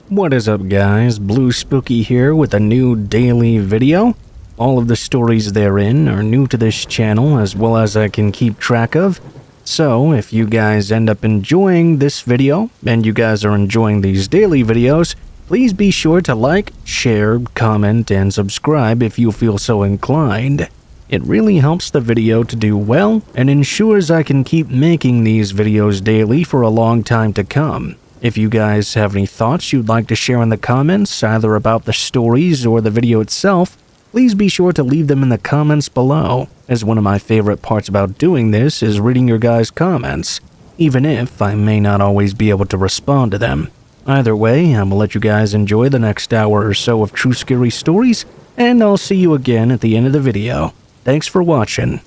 What is up, guys? Blue Spooky here with a new daily video. All of the stories therein are new to this channel as well as I can keep track of. So if you guys end up enjoying this video and you guys are enjoying these daily videos, please be sure to like, share, comment, and subscribe if you feel so inclined. It really helps the video to do well and ensures I can keep making these videos daily for a long time to come. If you guys have any thoughts you'd like to share in the comments, either about the stories or the video itself, please be sure to leave them in the comments below, as one of my favorite parts about doing this is reading your guys' comments, even if I may not always be able to respond to them. Either way, I'm gonna let you guys enjoy the next hour or so of true scary stories, and I'll see you again at the end of the video. Thanks for watching.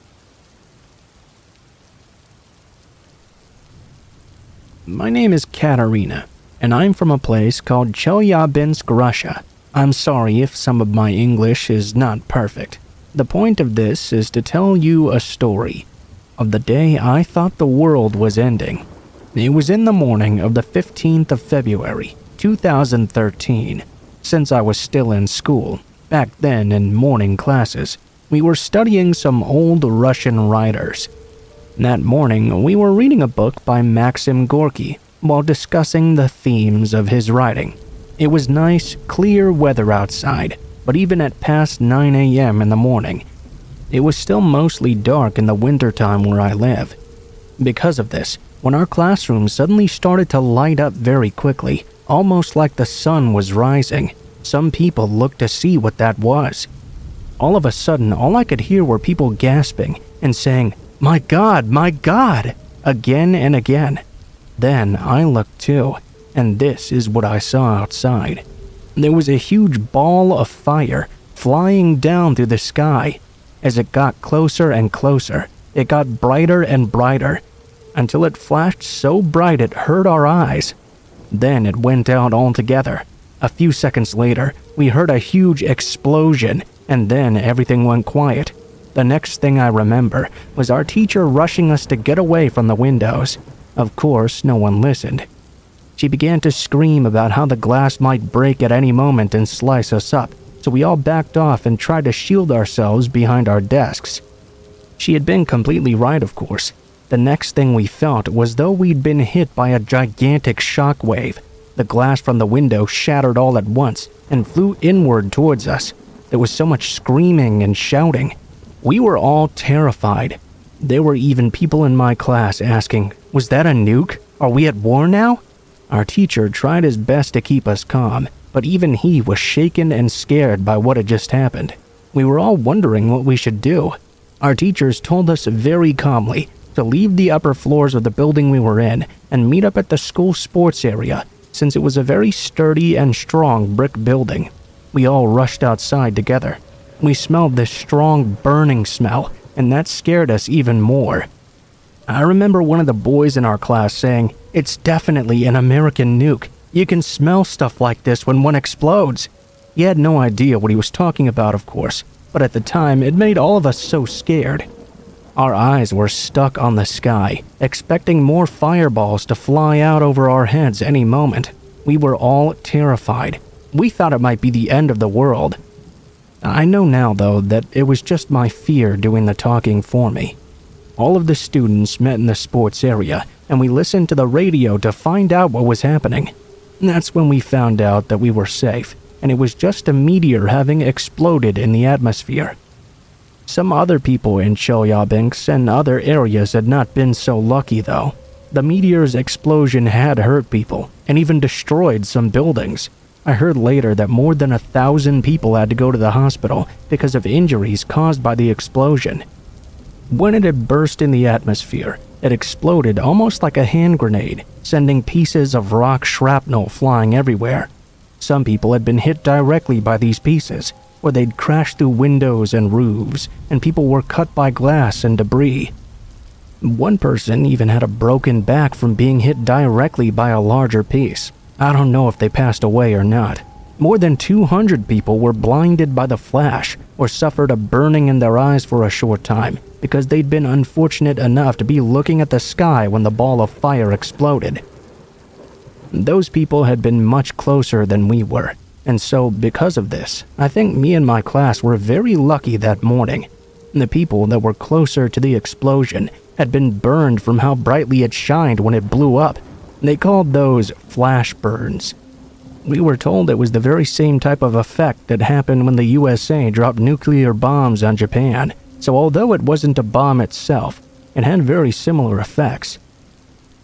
My name is Katarina, and I'm from a place called Chelyabinsk, Russia. I'm sorry if some of my English is not perfect. The point of this is to tell you a story of the day I thought the world was ending. It was in the morning of the 15th of February, 2013. Since I was still in school, back then in morning classes, we were studying some old Russian writers. That morning, we were reading a book by Maxim Gorky while discussing the themes of his writing. It was nice, clear weather outside, but even at past 9 a.m. in the morning, it was still mostly dark in the wintertime where I live. Because of this, when our classroom suddenly started to light up very quickly, almost like the sun was rising, some people looked to see what that was. All of a sudden, all I could hear were people gasping and saying, "My God," again and again. Then I looked too, and this is what I saw outside. There was a huge ball of fire flying down through the sky. As it got closer and closer, it got brighter and brighter, until it flashed so bright it hurt our eyes. Then it went out altogether. A few seconds later, we heard a huge explosion, and then everything went quiet. The next thing I remember was our teacher rushing us to get away from the windows. Of course, no one listened. She began to scream about how the glass might break at any moment and slice us up, so we all backed off and tried to shield ourselves behind our desks. She had been completely right, of course. The next thing we felt was though we'd been hit by a gigantic shock wave. The glass from the window shattered all at once and flew inward towards us. There was so much screaming and shouting. We were all terrified. There were even people in my class asking, "Was that a nuke? Are we at war now?" Our teacher tried his best to keep us calm, but even he was shaken and scared by what had just happened. We were all wondering what we should do. Our teachers told us very calmly to leave the upper floors of the building we were in and meet up at the school sports area, since it was a very sturdy and strong brick building. We all rushed outside together. We smelled this strong burning smell, and that scared us even more. I remember one of the boys in our class saying, "It's definitely an American nuke. You can smell stuff like this when one explodes." He had no idea what he was talking about, of course, but at the time it made all of us so scared. Our eyes were stuck on the sky, expecting more fireballs to fly out over our heads any moment. We were all terrified. We thought it might be the end of the world. I know now, though, that it was just my fear doing the talking for me. All of the students met in the sports area, and we listened to the radio to find out what was happening. That's when we found out that we were safe, and it was just a meteor having exploded in the atmosphere. Some other people in Chelyabinsk and other areas had not been so lucky, though. The meteor's explosion had hurt people, and even destroyed some buildings. I heard later that more than 1,000 people had to go to the hospital because of injuries caused by the explosion. When it had burst in the atmosphere, it exploded almost like a hand grenade, sending pieces of rock shrapnel flying everywhere. Some people had been hit directly by these pieces, or they'd crashed through windows and roofs, and people were cut by glass and debris. One person even had a broken back from being hit directly by a larger piece. I don't know if they passed away or not. More than 200 people were blinded by the flash or suffered a burning in their eyes for a short time because they'd been unfortunate enough to be looking at the sky when the ball of fire exploded. Those people had been much closer than we were, and so because of this, I think me and my class were very lucky that morning. The people that were closer to the explosion had been burned from how brightly it shined when it blew up. They called those flash burns. We were told it was the very same type of effect that happened when the USA dropped nuclear bombs on Japan, so although it wasn't a bomb itself, it had very similar effects.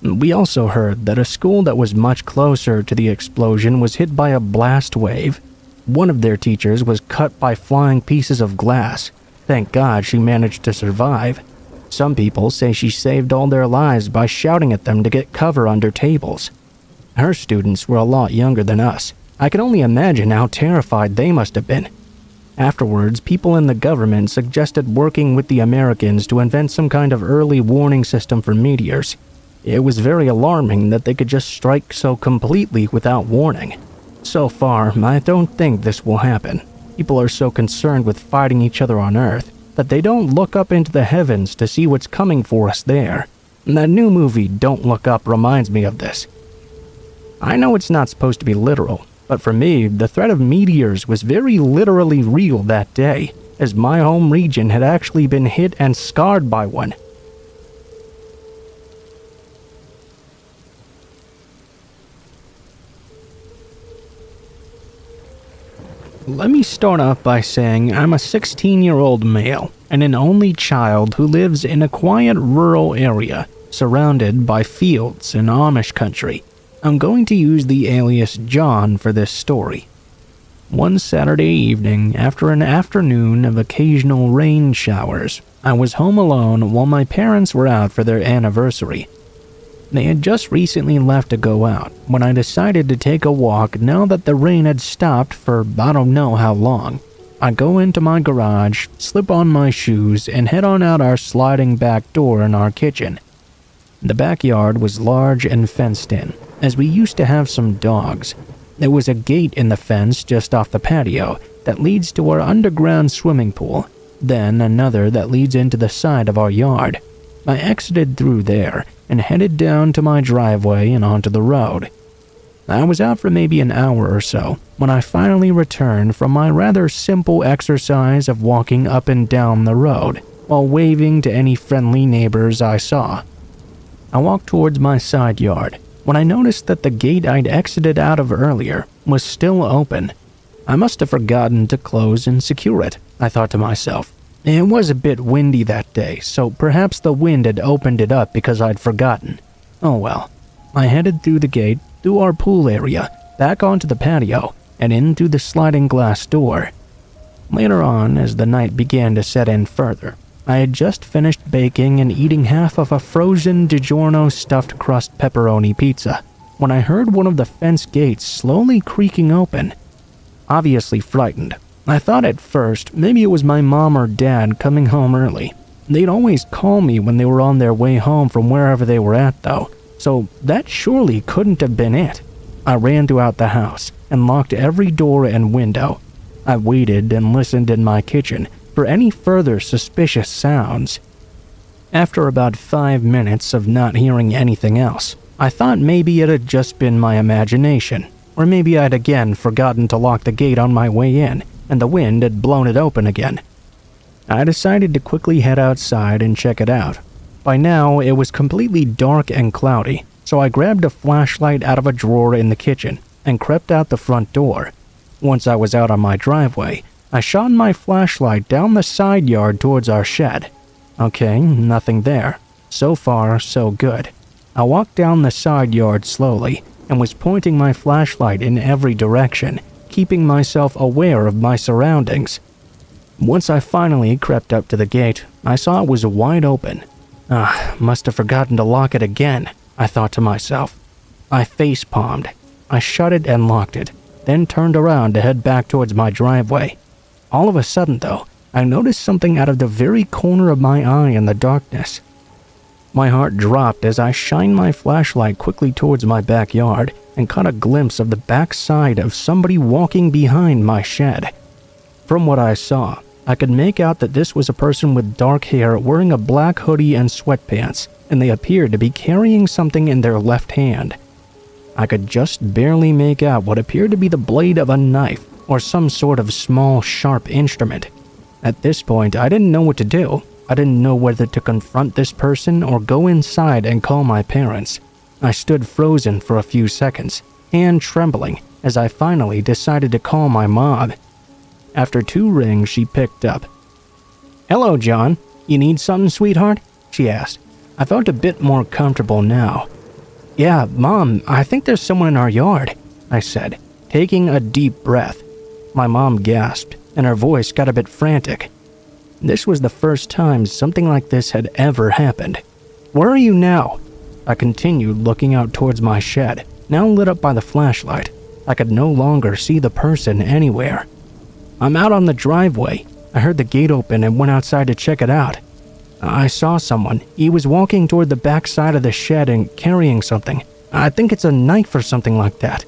We also heard that a school that was much closer to the explosion was hit by a blast wave. One of their teachers was cut by flying pieces of glass. Thank God she managed to survive. Some people say she saved all their lives by shouting at them to get cover under tables. Her students were a lot younger than us. I can only imagine how terrified they must have been. Afterwards, people in the government suggested working with the Americans to invent some kind of early warning system for meteors. It was very alarming that they could just strike so completely without warning. So far, I don't think this will happen. People are so concerned with fighting each other on Earth that they don't look up into the heavens to see what's coming for us there. That new movie, Don't Look Up, reminds me of this. I know it's not supposed to be literal, but for me, the threat of meteors was very literally real that day, as my home region had actually been hit and scarred by one. Let me start off by saying I'm a 16-year-old male and an only child who lives in a quiet rural area surrounded by fields in Amish country. I'm going to use the alias John for this story. One Saturday evening, after an afternoon of occasional rain showers, I was home alone while my parents were out for their anniversary. They had just recently left to go out when I decided to take a walk now that the rain had stopped for I don't know how long. I go into my garage, slip on my shoes, and head on out our sliding back door in our kitchen. The backyard was large and fenced in, as we used to have some dogs. There was a gate in the fence just off the patio that leads to our underground swimming pool, then another that leads into the side of our yard. I exited through there and headed down to my driveway and onto the road. I was out for maybe an hour or so when I finally returned from my rather simple exercise of walking up and down the road while waving to any friendly neighbors I saw. I walked towards my side yard when I noticed that the gate I'd exited out of earlier was still open. I must have forgotten to close and secure it, I thought to myself. It was a bit windy that day, so perhaps the wind had opened it up because I'd forgotten. Oh well. I headed through the gate, through our pool area, back onto the patio, and in through the sliding glass door. Later on, as the night began to set in further, I had just finished baking and eating half of a frozen DiGiorno stuffed crust pepperoni pizza when I heard one of the fence gates slowly creaking open. Obviously frightened, I thought at first maybe it was my mom or dad coming home early. They'd always call me when they were on their way home from wherever they were at though, so that surely couldn't have been it. I ran throughout the house and locked every door and window. I waited and listened in my kitchen for any further suspicious sounds. After about 5 minutes of not hearing anything else, I thought maybe it had just been my imagination, or maybe I'd again forgotten to lock the gate on my way in and the wind had blown it open again. I decided to quickly head outside and check it out. By now, it was completely dark and cloudy, so I grabbed a flashlight out of a drawer in the kitchen and crept out the front door. Once I was out on my driveway, I shone my flashlight down the side yard towards our shed. Okay, nothing there. So far, so good. I walked down the side yard slowly and was pointing my flashlight in every direction, keeping myself aware of my surroundings. Once I finally crept up to the gate, I saw it was wide open. Must have forgotten to lock it again, I thought to myself. I face-palmed. I shut it and locked it, then turned around to head back towards my driveway. All of a sudden, though, I noticed something out of the very corner of my eye in the darkness. My heart dropped as I shined my flashlight quickly towards my backyard and caught a glimpse of the backside of somebody walking behind my shed. From what I saw, I could make out that this was a person with dark hair wearing a black hoodie and sweatpants, and they appeared to be carrying something in their left hand. I could just barely make out what appeared to be the blade of a knife or some sort of small, sharp instrument. At this point, I didn't know what to do. I didn't know whether to confront this person or go inside and call my parents. I stood frozen for a few seconds, hand trembling, as I finally decided to call my mom. After 2 rings, she picked up. "Hello, John. You need something, sweetheart?" she asked. I felt a bit more comfortable now. "Yeah, Mom, I think there's someone in our yard," I said, taking a deep breath. My mom gasped, and her voice got a bit frantic. This was the first time something like this had ever happened. "Where are you now?" I continued looking out towards my shed, now lit up by the flashlight. I could no longer see the person anywhere. "I'm out on the driveway. I heard the gate open and went outside to check it out. I saw someone. He was walking toward the back side of the shed and carrying something. I think it's a knife or something like that."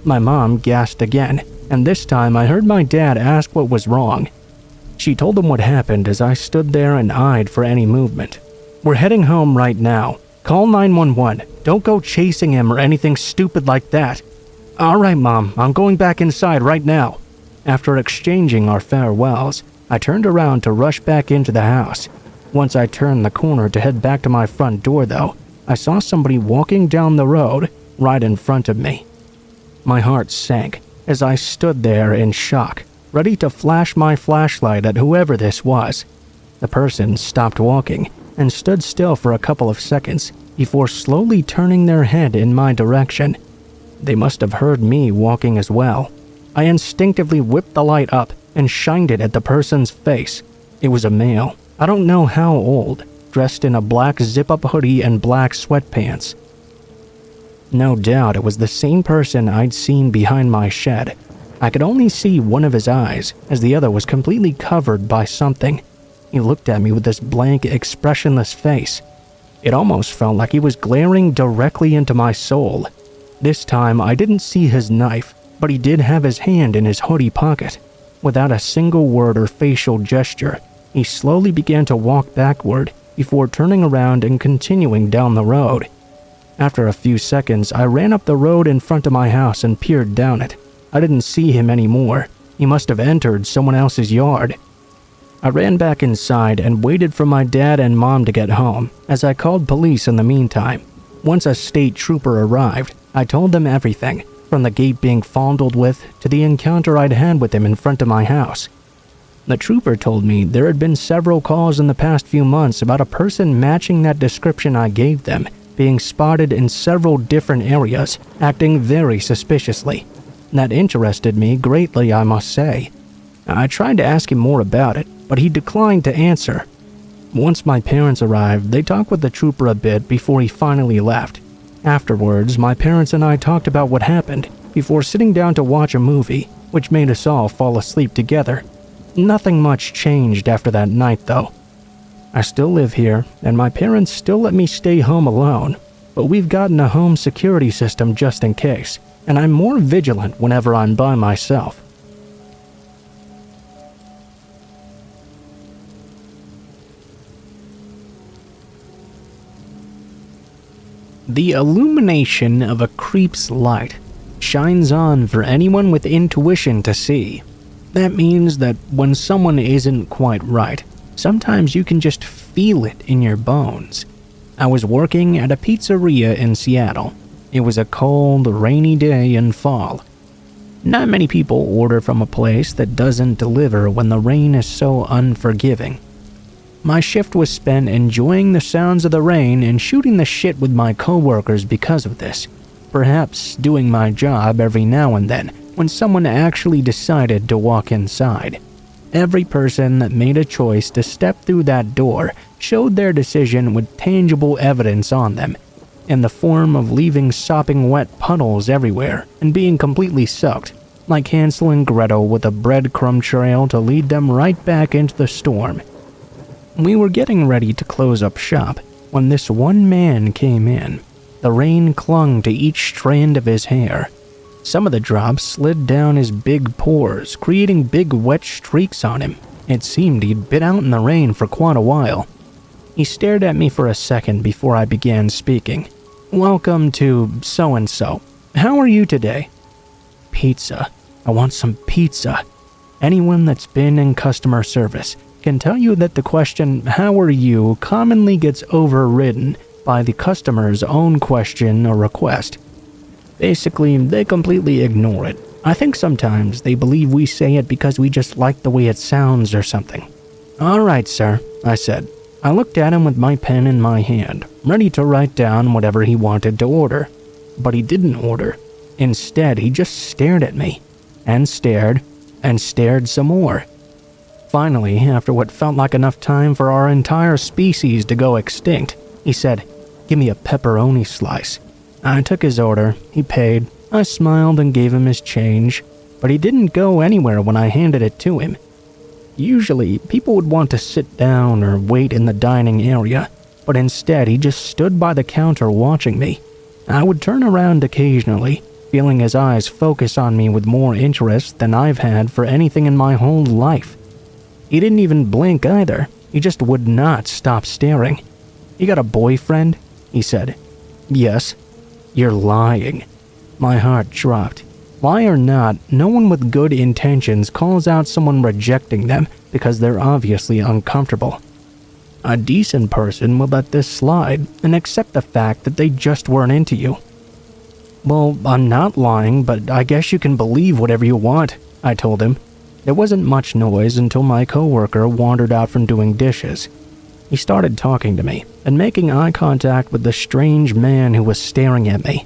My mom gasped again, and this time I heard my dad ask what was wrong. She told him what happened as I stood there and eyed for any movement. "We're heading home right now. Call 911. Don't go chasing him or anything stupid like that." "All right, Mom. I'm going back inside right now." After exchanging our farewells, I turned around to rush back into the house. Once I turned the corner to head back to my front door, though, I saw somebody walking down the road right in front of me. My heart sank as I stood there in shock, ready to flash my flashlight at whoever this was. The person stopped walking and stood still for a couple of seconds before slowly turning their head in my direction. They must have heard me walking as well. I instinctively whipped the light up and shined it at the person's face. It was a male, I don't know how old, dressed in a black zip-up hoodie and black sweatpants. No doubt it was the same person I'd seen behind my shed. I could only see one of his eyes, as the other was completely covered by something. He looked at me with this blank, expressionless face. It almost felt like he was glaring directly into my soul. This time, I didn't see his knife, but he did have his hand in his hoodie pocket. Without a single word or facial gesture, he slowly began to walk backward before turning around and continuing down the road. After a few seconds, I ran up the road in front of my house and peered down it. I didn't see him anymore. He must have entered someone else's yard. I ran back inside and waited for my dad and mom to get home, as I called police in the meantime. Once a state trooper arrived, I told them everything, from the gate being fondled with to the encounter I'd had with him in front of my house. The trooper told me there had been several calls in the past few months about a person matching that description I gave them, being spotted in several different areas, acting very suspiciously. That interested me greatly, I must say. I tried to ask him more about it, but he declined to answer. Once my parents arrived, they talked with the trooper a bit before he finally left. Afterwards, my parents and I talked about what happened before sitting down to watch a movie, which made us all fall asleep together. Nothing much changed after that night, though. I still live here, and my parents still let me stay home alone, but we've gotten a home security system just in case, and I'm more vigilant whenever I'm by myself. The illumination of a creep's light shines on for anyone with intuition to see. That means that when someone isn't quite right, sometimes you can just feel it in your bones. I was working at a pizzeria in Seattle. It was a cold, rainy day in fall. Not many people order from a place that doesn't deliver when the rain is so unforgiving. My shift was spent enjoying the sounds of the rain and shooting the shit with my coworkers because of this. Perhaps doing my job every now and then when someone actually decided to walk inside. Every person that made a choice to step through that door showed their decision with tangible evidence on them, in the form of leaving sopping wet puddles everywhere and being completely soaked, like Hansel and Gretel with a breadcrumb trail to lead them right back into the storm. We were getting ready to close up shop when this one man came in. The rain clung to each strand of his hair. Some of the drops slid down his big pores, creating big wet streaks on him. It seemed he'd been out in the rain for quite a while. He stared at me for a second before I began speaking. "Welcome to so-and-so. How are you today?" "Pizza. I want some pizza." Anyone that's been in customer service can tell you that the question, "How are you?" commonly gets overridden by the customer's own question or request. Basically, they completely ignore it. I think sometimes they believe we say it because we just like the way it sounds or something. "All right, sir," I said. I looked at him with my pen in my hand, ready to write down whatever he wanted to order. But he didn't order. Instead, he just stared at me, and stared some more. Finally, after what felt like enough time for our entire species to go extinct, he said, "Give me a pepperoni slice." I took his order, he paid, I smiled and gave him his change, but he didn't go anywhere when I handed it to him. Usually, people would want to sit down or wait in the dining area, but instead he just stood by the counter watching me. I would turn around occasionally, feeling his eyes focus on me with more interest than I've had for anything in my whole life. He didn't even blink either, he just would not stop staring. "You got a boyfriend?" he said. "Yes." "You're lying." My heart dropped. Lie or not, no one with good intentions calls out someone rejecting them because they're obviously uncomfortable. A decent person would let this slide and accept the fact that they just weren't into you. "Well, I'm not lying, but I guess you can believe whatever you want," I told him. There wasn't much noise until my coworker wandered out from doing dishes. He started talking to me and making eye contact with the strange man who was staring at me.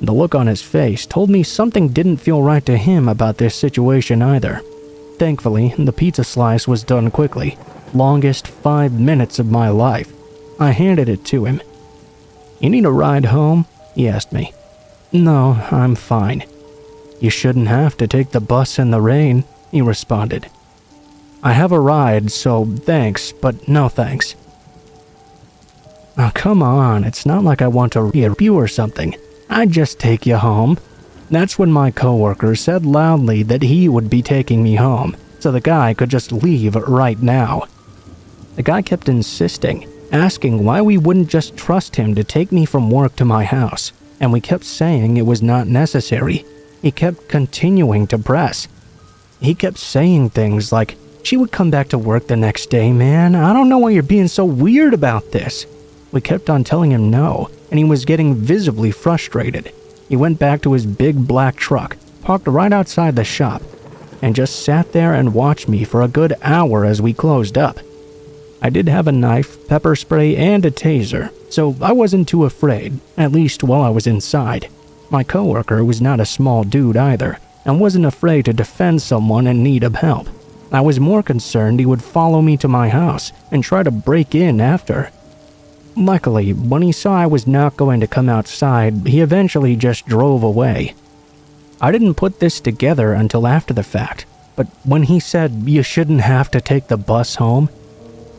The look on his face told me something didn't feel right to him about this situation either. Thankfully, the pizza slice was done quickly. Longest 5 minutes of my life. I handed it to him. "You need a ride home?" he asked me. "No, I'm fine." "You shouldn't have to take the bus in the rain," he responded. "I have a ride, so thanks, but no thanks." "Oh, come on, it's not like I want to rape you or something. I'd just take you home." That's when my coworker said loudly that he would be taking me home, so the guy could just leave right now. The guy kept insisting, asking why we wouldn't just trust him to take me from work to my house, and we kept saying it was not necessary. He kept continuing to press. He kept saying things like, "She would come back to work the next day, man. I don't know why you're being so weird about this." We kept on telling him no, and he was getting visibly frustrated. He went back to his big black truck, parked right outside the shop, and just sat there and watched me for a good hour as we closed up. I did have a knife, pepper spray, and a taser, so I wasn't too afraid, at least while I was inside. My coworker was not a small dude either, and wasn't afraid to defend someone in need of help. I was more concerned he would follow me to my house and try to break in after. Luckily, when he saw I was not going to come outside, he eventually just drove away. I didn't put this together until after the fact, but when he said you shouldn't have to take the bus home,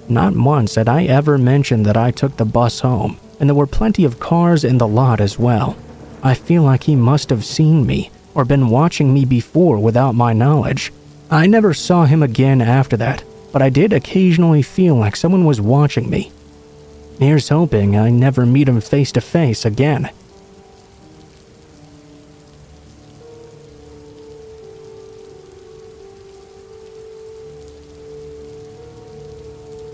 not once had I ever mentioned that I took the bus home, and there were plenty of cars in the lot as well. I feel like he must have seen me or been watching me before without my knowledge. I never saw him again after that, but I did occasionally feel like someone was watching me. Here's hoping I never meet him face to face again.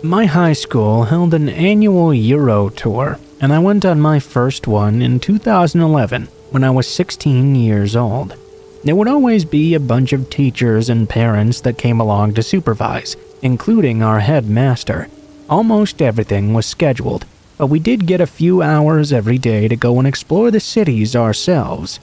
My high school held an annual Euro tour, and I went on my first one in 2011 when I was 16 years old. There would always be a bunch of teachers and parents that came along to supervise, including our headmaster. Almost everything was scheduled, but we did get a few hours every day to go and explore the cities ourselves.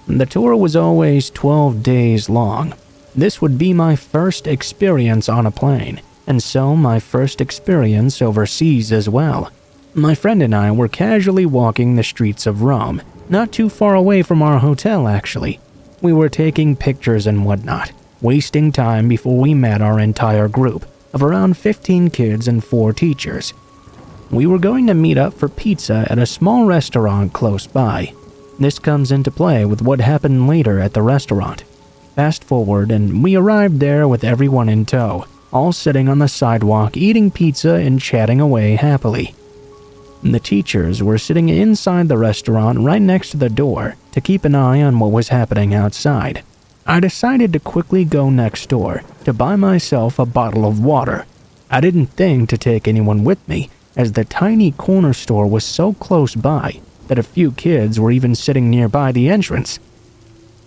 The tour was always 12 days long. This would be my first experience on a plane, and so my first experience overseas as well. My friend and I were casually walking the streets of Rome, not too far away from our hotel actually. We were taking pictures and whatnot, wasting time before we met our entire group of around 15 kids and 4 teachers. We were going to meet up for pizza at a small restaurant close by. This comes into play with what happened later at the restaurant. Fast forward, and we arrived there with everyone in tow, all sitting on the sidewalk eating pizza and chatting away happily. The teachers were sitting inside the restaurant right next to the door to keep an eye on what was happening outside. I decided to quickly go next door to buy myself a bottle of water. I didn't think to take anyone with me, as the tiny corner store was so close by that a few kids were even sitting nearby the entrance.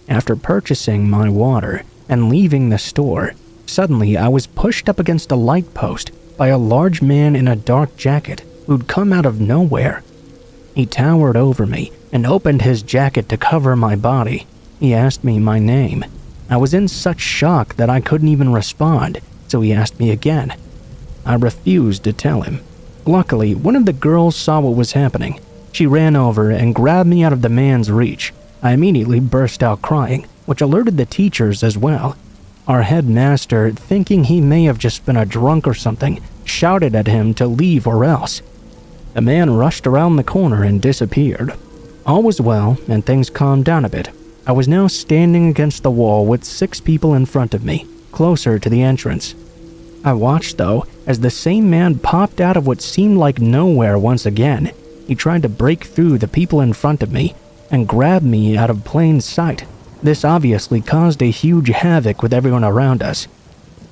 After purchasing my water and leaving the store, suddenly I was pushed up against a light post by a large man in a dark jacket who'd come out of nowhere. He towered over me and opened his jacket to cover my body. He asked me my name. I was in such shock that I couldn't even respond, so he asked me again. I refused to tell him. Luckily, one of the girls saw what was happening. She ran over and grabbed me out of the man's reach. I immediately burst out crying, which alerted the teachers as well. Our headmaster, thinking he may have just been a drunk or something, shouted at him to leave or else. The man rushed around the corner and disappeared. All was well, and things calmed down a bit. I was now standing against the wall with 6 people in front of me, closer to the entrance. I watched, though, as the same man popped out of what seemed like nowhere once again. He tried to break through the people in front of me and grab me out of plain sight. This obviously caused a huge havoc with everyone around us.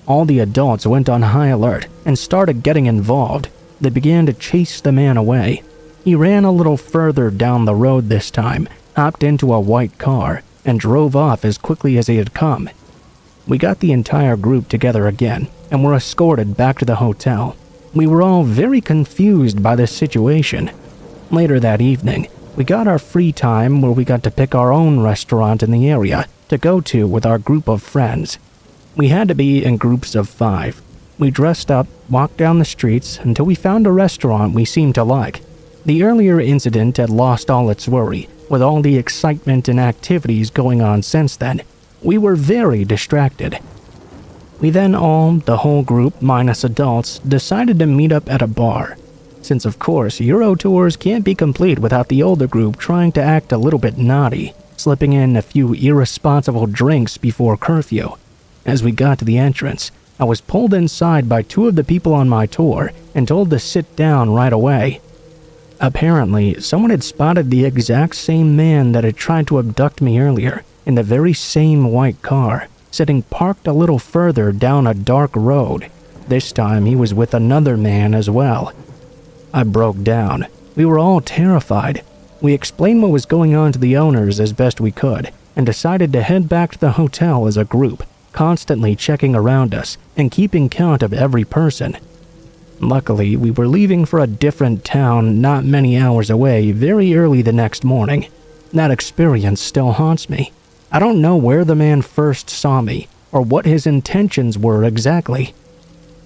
All the adults went on high alert and started getting involved. They began to chase the man away. He ran a little further down the road this time, hopped into a white car, and drove off as quickly as he had come. We got the entire group together again and were escorted back to the hotel. We were all very confused by this situation. Later that evening, we got our free time where we got to pick our own restaurant in the area to go to with our group of friends. We had to be in groups of 5. We dressed up, walked down the streets until we found a restaurant we seemed to like. The earlier incident had lost all its worry, with all the excitement and activities going on since then. We were very distracted. We then all, the whole group minus adults, decided to meet up at a bar. Since of course Euro tours can't be complete without the older group trying to act a little bit naughty, slipping in a few irresponsible drinks before curfew. As we got to the entrance, I was pulled inside by 2 of the people on my tour and told to sit down right away. Apparently, someone had spotted the exact same man that had tried to abduct me earlier in the very same white car, sitting parked a little further down a dark road. This time he was with another man as well. I broke down. We were all terrified. We explained what was going on to the owners as best we could and decided to head back to the hotel as a group, constantly checking around us and keeping count of every person. Luckily, we were leaving for a different town not many hours away very early the next morning. That experience still haunts me. I don't know where the man first saw me or what his intentions were exactly.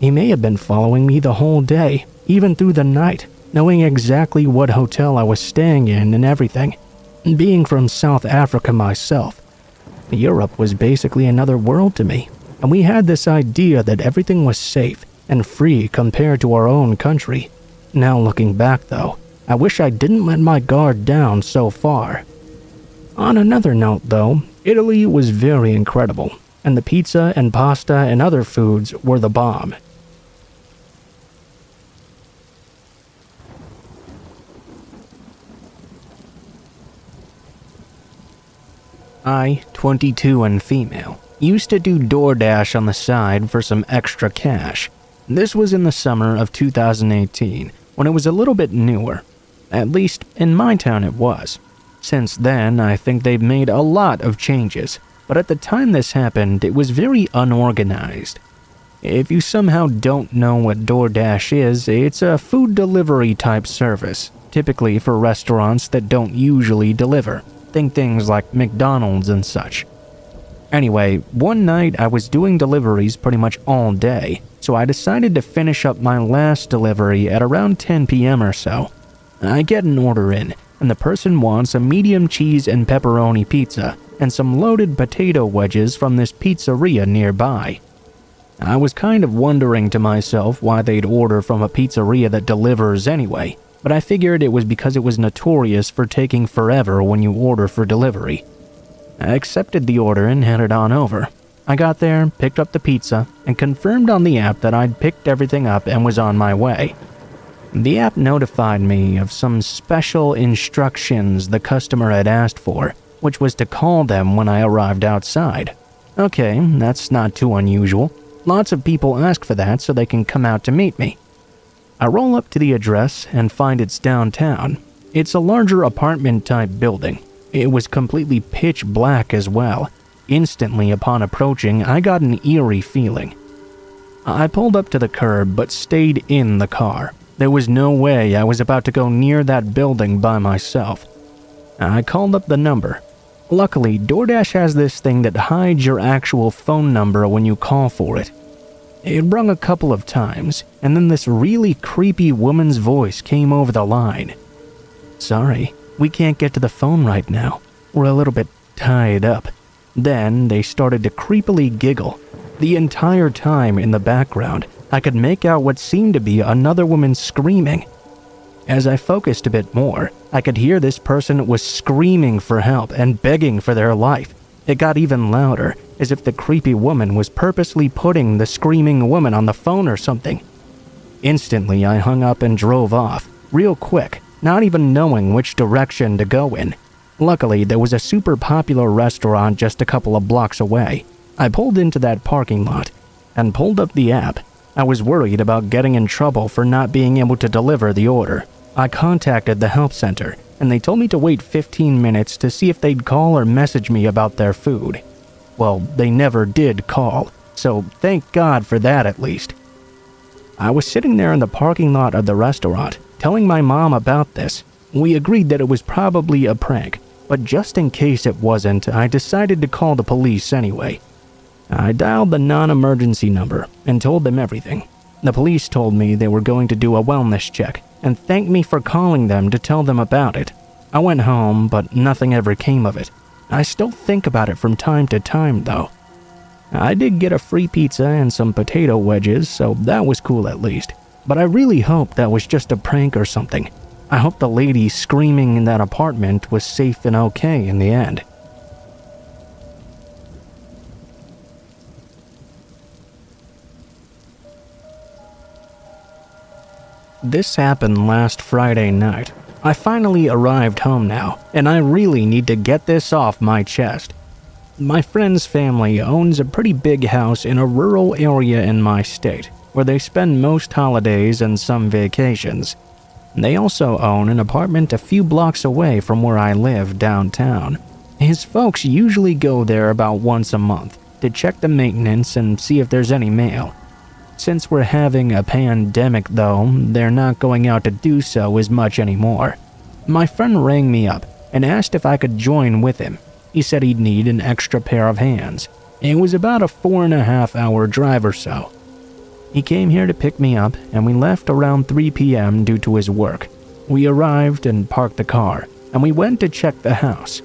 He may have been following me the whole day, even through the night, knowing exactly what hotel I was staying in and everything. Being from South Africa myself, Europe was basically another world to me, and we had this idea that everything was safe and free compared to our own country. Now looking back though, I wish I didn't let my guard down so far. On another note though, Italy was very incredible, and the pizza and pasta and other foods were the bomb. I, 22 and female, used to do DoorDash on the side for some extra cash. This was in the summer of 2018, when it was a little bit newer. At least, in my town it was. Since then, I think they've made a lot of changes, but at the time this happened, it was very unorganized. If you somehow don't know what DoorDash is, it's a food delivery type service, typically for restaurants that don't usually deliver. Think things like McDonald's and such. Anyway, one night I was doing deliveries pretty much all day, so I decided to finish up my last delivery at around 10 p.m. or so. I get an order in, and the person wants a medium cheese and pepperoni pizza and some loaded potato wedges from this pizzeria nearby. I was kind of wondering to myself why they'd order from a pizzeria that delivers anyway, but I figured it was because it was notorious for taking forever when you order for delivery. I accepted the order and headed on over. I got there, picked up the pizza, and confirmed on the app that I'd picked everything up and was on my way. The app notified me of some special instructions the customer had asked for, which was to call them when I arrived outside. Okay, that's not too unusual. Lots of people ask for that so they can come out to meet me. I roll up to the address and find it's downtown. It's a larger apartment-type building. It was completely pitch black as well. Instantly upon approaching, I got an eerie feeling. I pulled up to the curb but stayed in the car. There was no way I was about to go near that building by myself. I called up the number. Luckily, DoorDash has this thing that hides your actual phone number when you call for it. It rung a couple of times, and then this really creepy woman's voice came over the line. "Sorry, we can't get to the phone right now. We're a little bit tied up." Then they started to creepily giggle. The entire time in the background, I could make out what seemed to be another woman screaming. As I focused a bit more, I could hear this person was screaming for help and begging for their life. It got even louder, as if the creepy woman was purposely putting the screaming woman on the phone or something. Instantly, I hung up and drove off, real quick, not even knowing which direction to go in. Luckily, there was a super popular restaurant just a couple of blocks away. I pulled into that parking lot and pulled up the app. I was worried about getting in trouble for not being able to deliver the order. I contacted the help center, and they told me to wait 15 minutes to see if they'd call or message me about their food. Well, they never did call, so thank God for that at least. I was sitting there in the parking lot of the restaurant, telling my mom about this. We agreed that it was probably a prank, but just in case it wasn't, I decided to call the police anyway. I dialed the non-emergency number and told them everything. The police told me they were going to do a wellness check and thanked me for calling them to tell them about it. I went home, but nothing ever came of it. I still think about it from time to time, though. I did get a free pizza and some potato wedges, so that was cool at least. But I really hope that was just a prank or something. I hope the lady screaming in that apartment was safe and okay in the end. This happened last Friday night. I finally arrived home now, and I really need to get this off my chest. My friend's family owns a pretty big house in a rural area in my state, where they spend most holidays and some vacations. They also own an apartment a few blocks away from where I live downtown. His folks usually go there about once a month to check the maintenance and see if there's any mail. Since we're having a pandemic though, they're not going out to do so as much anymore. My friend rang me up and asked if I could join with him. He said he'd need an extra pair of hands. It was about a 4.5-hour drive or so. He came here to pick me up and we left around 3 p.m. due to his work. We arrived and parked the car and we went to check the house.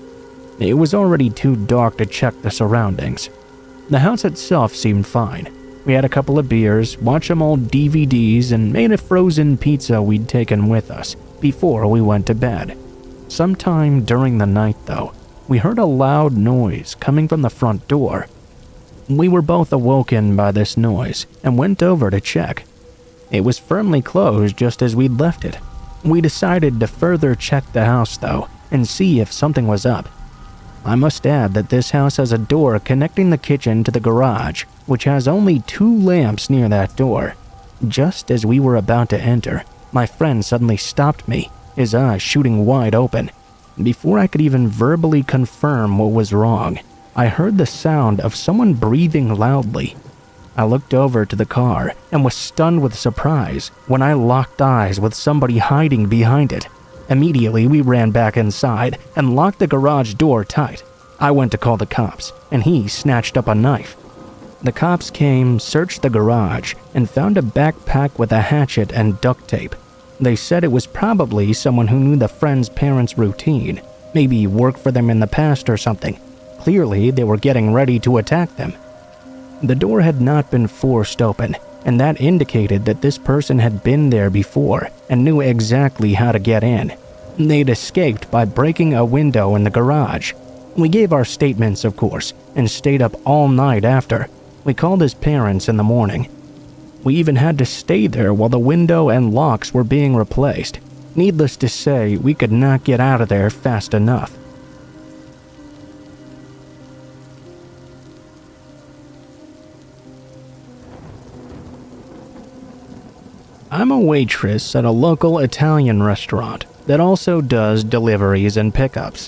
It was already too dark to check the surroundings. The house itself seemed fine. We had a couple of beers, watched some old DVDs, and made a frozen pizza we'd taken with us before we went to bed. Sometime during the night, though, we heard a loud noise coming from the front door. We were both awoken by this noise and went over to check. It was firmly closed just as we'd left it. We decided to further check the house, though, and see if something was up. I must add that this house has a door connecting the kitchen to the garage, which has only 2 lamps near that door. Just as we were about to enter, my friend suddenly stopped me, his eyes shooting wide open. Before I could even verbally confirm what was wrong, I heard the sound of someone breathing loudly. I looked over to the car and was stunned with surprise when I locked eyes with somebody hiding behind it. Immediately, we ran back inside and locked the garage door tight. I went to call the cops, and he snatched up a knife. The cops came, searched the garage, and found a backpack with a hatchet and duct tape. They said it was probably someone who knew the friend's parents' routine, maybe worked for them in the past or something. Clearly, they were getting ready to attack them. The door had not been forced open, and that indicated that this person had been there before and knew exactly how to get in. They'd escaped by breaking a window in the garage. We gave our statements, of course, and stayed up all night after. We called his parents in the morning. We even had to stay there while the window and locks were being replaced. Needless to say, we could not get out of there fast enough. I'm a waitress at a local Italian restaurant that also does deliveries and pickups.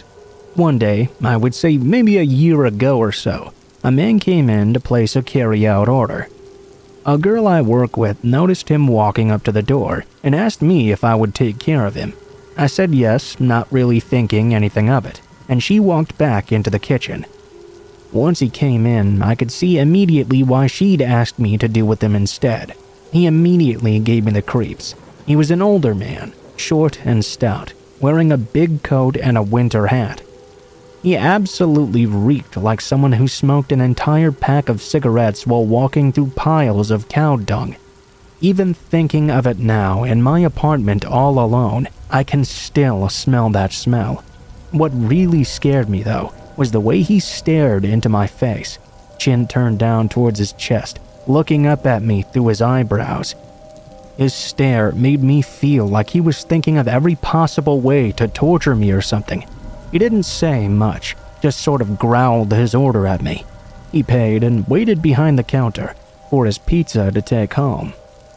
One day, I would say maybe a year ago or so, a man came in to place a carry-out order. A girl I work with noticed him walking up to the door and asked me if I would take care of him. I said yes, not really thinking anything of it, and she walked back into the kitchen. Once he came in, I could see immediately why she'd asked me to do with him instead. He immediately gave me the creeps. He was an older man, short and stout, wearing a big coat and a winter hat. He absolutely reeked like someone who smoked an entire pack of cigarettes while walking through piles of cow dung. Even thinking of it now in my apartment all alone, I can still smell that smell. What really scared me though was the way he stared into my face, chin turned down towards his chest, looking up at me through his eyebrows. His stare made me feel like he was thinking of every possible way to torture me or something. He didn't say much, just sort of growled his order at me. He paid and waited behind the counter for his pizza to take home.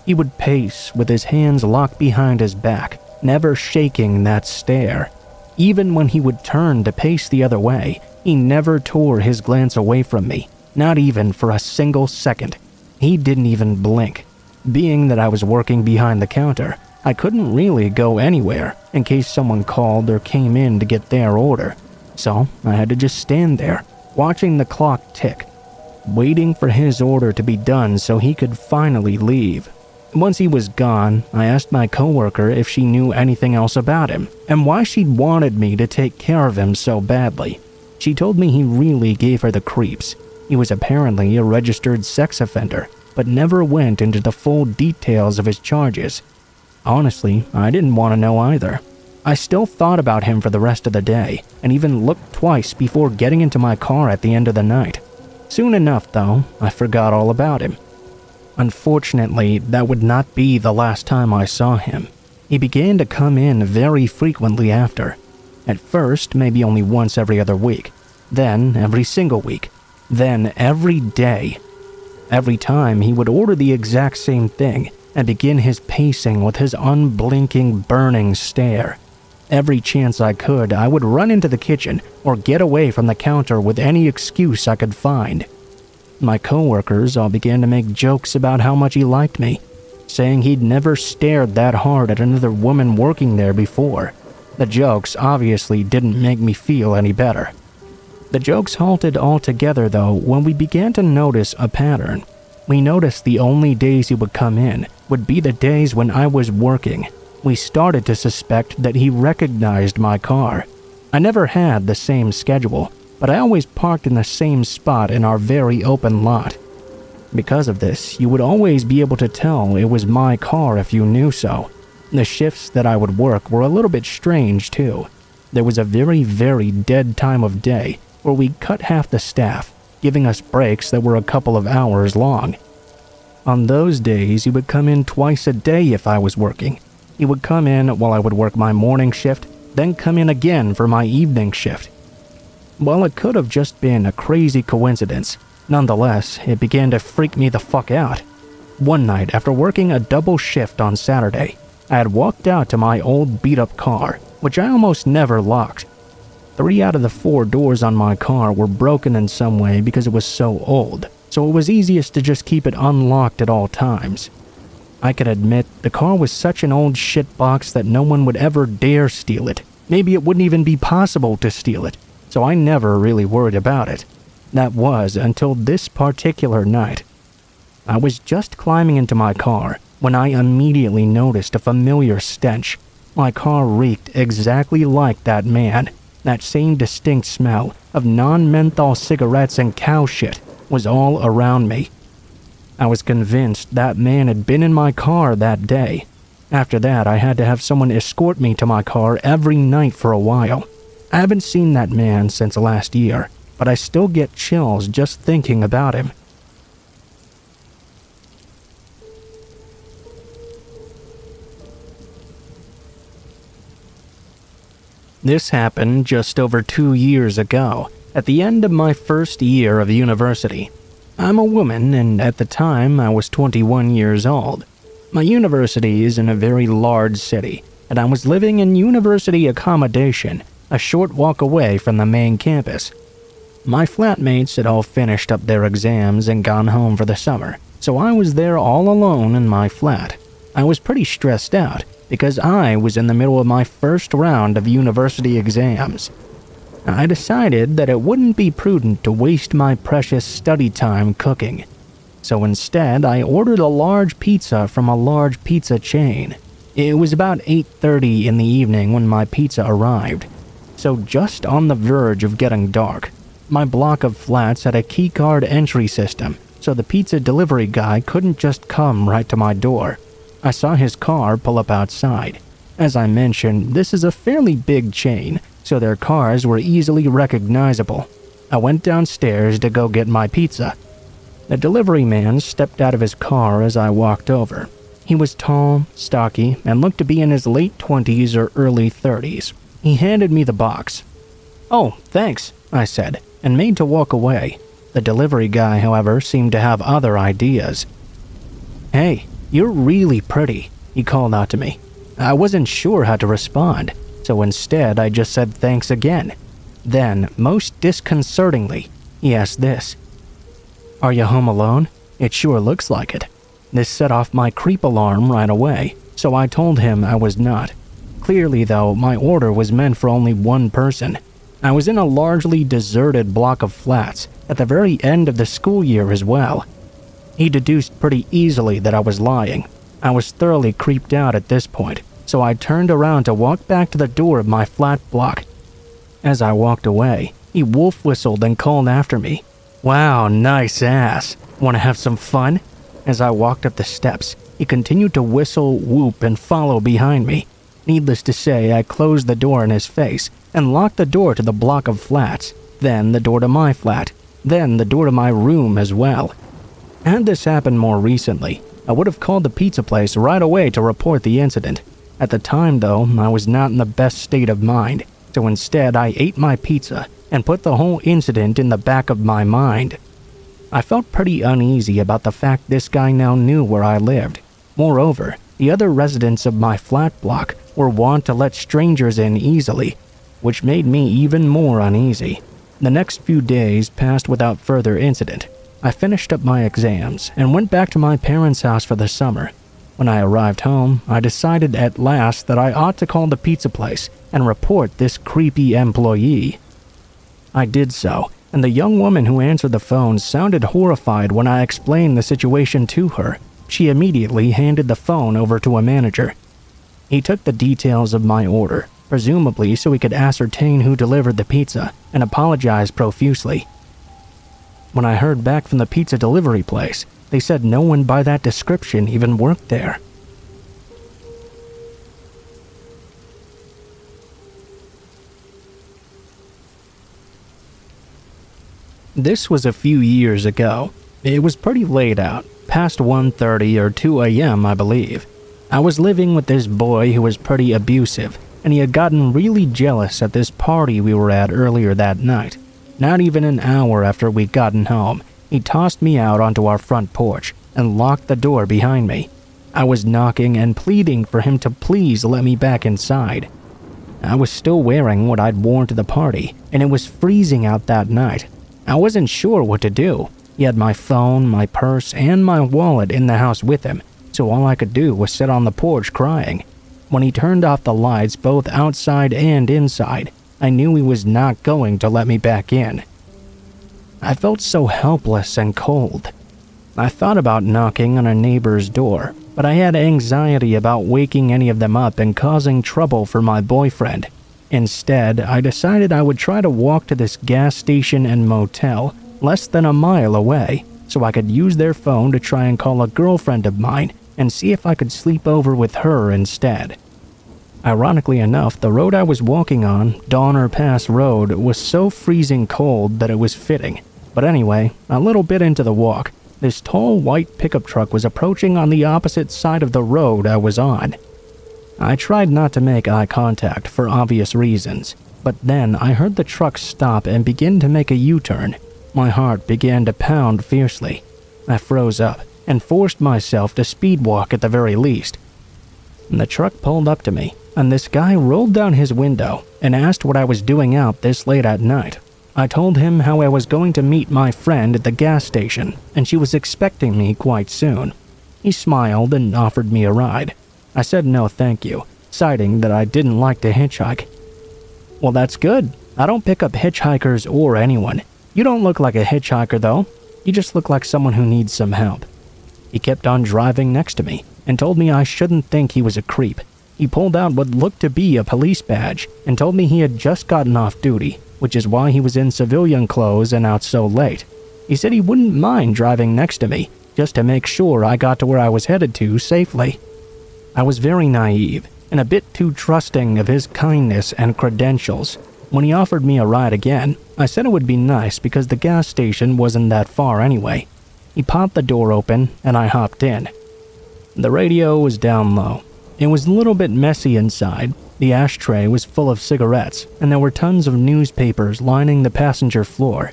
He would pace with his hands locked behind his back, never shaking that stare. Even when he would turn to pace the other way, he never tore his glance away from me, not even for a single second. He didn't even blink. Being that I was working behind the counter, I couldn't really go anywhere in case someone called or came in to get their order. So I had to just stand there, watching the clock tick, waiting for his order to be done so he could finally leave. Once he was gone, I asked my coworker if she knew anything else about him and why she'd wanted me to take care of him so badly. She told me he really gave her the creeps. He was apparently a registered sex offender, but never went into the full details of his charges. Honestly, I didn't want to know either. I still thought about him for the rest of the day, and even looked twice before getting into my car at the end of the night. Soon enough, though, I forgot all about him. Unfortunately, that would not be the last time I saw him. He began to come in very frequently after. At first, maybe only once every other week, then every single week, then every day. Every time he would order the exact same thing and begin his pacing with his unblinking, burning stare. Every chance I could, I would run into the kitchen or get away from the counter with any excuse I could find. My coworkers all began to make jokes about how much he liked me, saying he'd never stared that hard at another woman working there before. The jokes obviously didn't make me feel any better. The jokes halted altogether though when we began to notice a pattern. We noticed the only days he would come in would be the days when I was working. We started to suspect that he recognized my car. I never had the same schedule, but I always parked in the same spot in our very open lot. Because of this, you would always be able to tell it was my car if you knew so. The shifts that I would work were a little bit strange too. There was a very, very dead time of day where we cut half the staff, giving us breaks that were a couple of hours long. On those days, he would come in twice a day if I was working. He would come in while I would work my morning shift, then come in again for my evening shift. While it could have just been a crazy coincidence, nonetheless, it began to freak me the fuck out. One night, after working a double shift on Saturday, I had walked out to my old beat-up car, which I almost never locked. 3 out of the 4 doors on my car were broken in some way because it was so old, so it was easiest to just keep it unlocked at all times. I could admit the car was such an old shitbox that no one would ever dare steal it. Maybe it wouldn't even be possible to steal it, so I never really worried about it. That was until this particular night. I was just climbing into my car when I immediately noticed a familiar stench. My car reeked exactly like that man. That same distinct smell of non-menthol cigarettes and cow shit was all around me. I was convinced that man had been in my car that day. After that, I had to have someone escort me to my car every night for a while. I haven't seen that man since last year, but I still get chills just thinking about him. This happened just over 2 years ago, at the end of my first year of university. I'm a woman, and at the time I was 21 years old. My university is in a very large city, and I was living in university accommodation, a short walk away from the main campus. My flatmates had all finished up their exams and gone home for the summer, so I was there all alone in my flat. I was pretty stressed out because I was in the middle of my first round of university exams. I decided that it wouldn't be prudent to waste my precious study time cooking. So instead, I ordered a large pizza from a large pizza chain. It was about 8:30 in the evening when my pizza arrived, so just on the verge of getting dark. My block of flats had a keycard entry system, so the pizza delivery guy couldn't just come right to my door. I saw his car pull up outside. As I mentioned, this is a fairly big chain, so their cars were easily recognizable. I went downstairs to go get my pizza. The delivery man stepped out of his car as I walked over. He was tall, stocky, and looked to be in his late 20s or early 30s. He handed me the box. "Oh, thanks," I said, and made to walk away. The delivery guy, however, seemed to have other ideas. "Hey, you're really pretty," he called out to me. I wasn't sure how to respond, so instead I just said thanks again. Then, most disconcertingly, he asked this. "Are you home alone? It sure looks like it." This set off my creep alarm right away, so I told him I was not. Clearly, though, my order was meant for only one person. I was in a largely deserted block of flats at the very end of the school year as well. He deduced pretty easily that I was lying. I was thoroughly creeped out at this point, so I turned around to walk back to the door of my flat block. As I walked away, he wolf whistled and called after me. "Wow, nice ass. Want to have some fun?" As I walked up the steps, he continued to whistle, whoop, and follow behind me. Needless to say, I closed the door in his face and locked the door to the block of flats, then the door to my flat, then the door to my room as well. Had this happened more recently, I would have called the pizza place right away to report the incident. At the time, though, I was not in the best state of mind, so instead I ate my pizza and put the whole incident in the back of my mind. I felt pretty uneasy about the fact this guy now knew where I lived. Moreover, the other residents of my flat block were wont to let strangers in easily, which made me even more uneasy. The next few days passed without further incident. I finished up my exams and went back to my parents' house for the summer. When I arrived home, I decided at last that I ought to call the pizza place and report this creepy employee. I did so, and the young woman who answered the phone sounded horrified when I explained the situation to her. She immediately handed the phone over to a manager. He took the details of my order, presumably so he could ascertain who delivered the pizza, and apologized profusely. When I heard back from the pizza delivery place, they said no one by that description even worked there. This was a few years ago. It was pretty late out, past 1:30 or 2 a.m. I believe. I was living with this boy who was pretty abusive, and he had gotten really jealous at this party we were at earlier that night. Not even an hour after we'd gotten home, he tossed me out onto our front porch and locked the door behind me. I was knocking and pleading for him to please let me back inside. I was still wearing what I'd worn to the party, and it was freezing out that night. I wasn't sure what to do. He had my phone, my purse, and my wallet in the house with him, so all I could do was sit on the porch crying. When he turned off the lights both outside and inside, I knew he was not going to let me back in. I felt so helpless and cold. I thought about knocking on a neighbor's door, but I had anxiety about waking any of them up and causing trouble for my boyfriend. Instead, I decided I would try to walk to this gas station and motel less than a mile away, so I could use their phone to try and call a girlfriend of mine and see if I could sleep over with her instead. Ironically enough, the road I was walking on, Donner Pass Road, was so freezing cold that it was fitting. But anyway, a little bit into the walk, this tall white pickup truck was approaching on the opposite side of the road I was on. I tried not to make eye contact for obvious reasons, but then I heard the truck stop and begin to make a U-turn. My heart began to pound fiercely. I froze up and forced myself to speed walk at the very least. The truck pulled up to me, and this guy rolled down his window and asked what I was doing out this late at night. I told him how I was going to meet my friend at the gas station, and she was expecting me quite soon. He smiled and offered me a ride. I said no thank you, citing that I didn't like to hitchhike. Well, that's good. I don't pick up hitchhikers or anyone. You don't look like a hitchhiker though. You just look like someone who needs some help. He kept on driving next to me and told me I shouldn't think he was a creep. He pulled out what looked to be a police badge and told me he had just gotten off duty, which is why he was in civilian clothes and out so late. He said he wouldn't mind driving next to me just to make sure I got to where I was headed to safely. I was very naive and a bit too trusting of his kindness and credentials. When he offered me a ride again, I said it would be nice because the gas station wasn't that far anyway. He popped the door open and I hopped in. The radio was down low. It was a little bit messy inside. The ashtray was full of cigarettes, and there were tons of newspapers lining the passenger floor.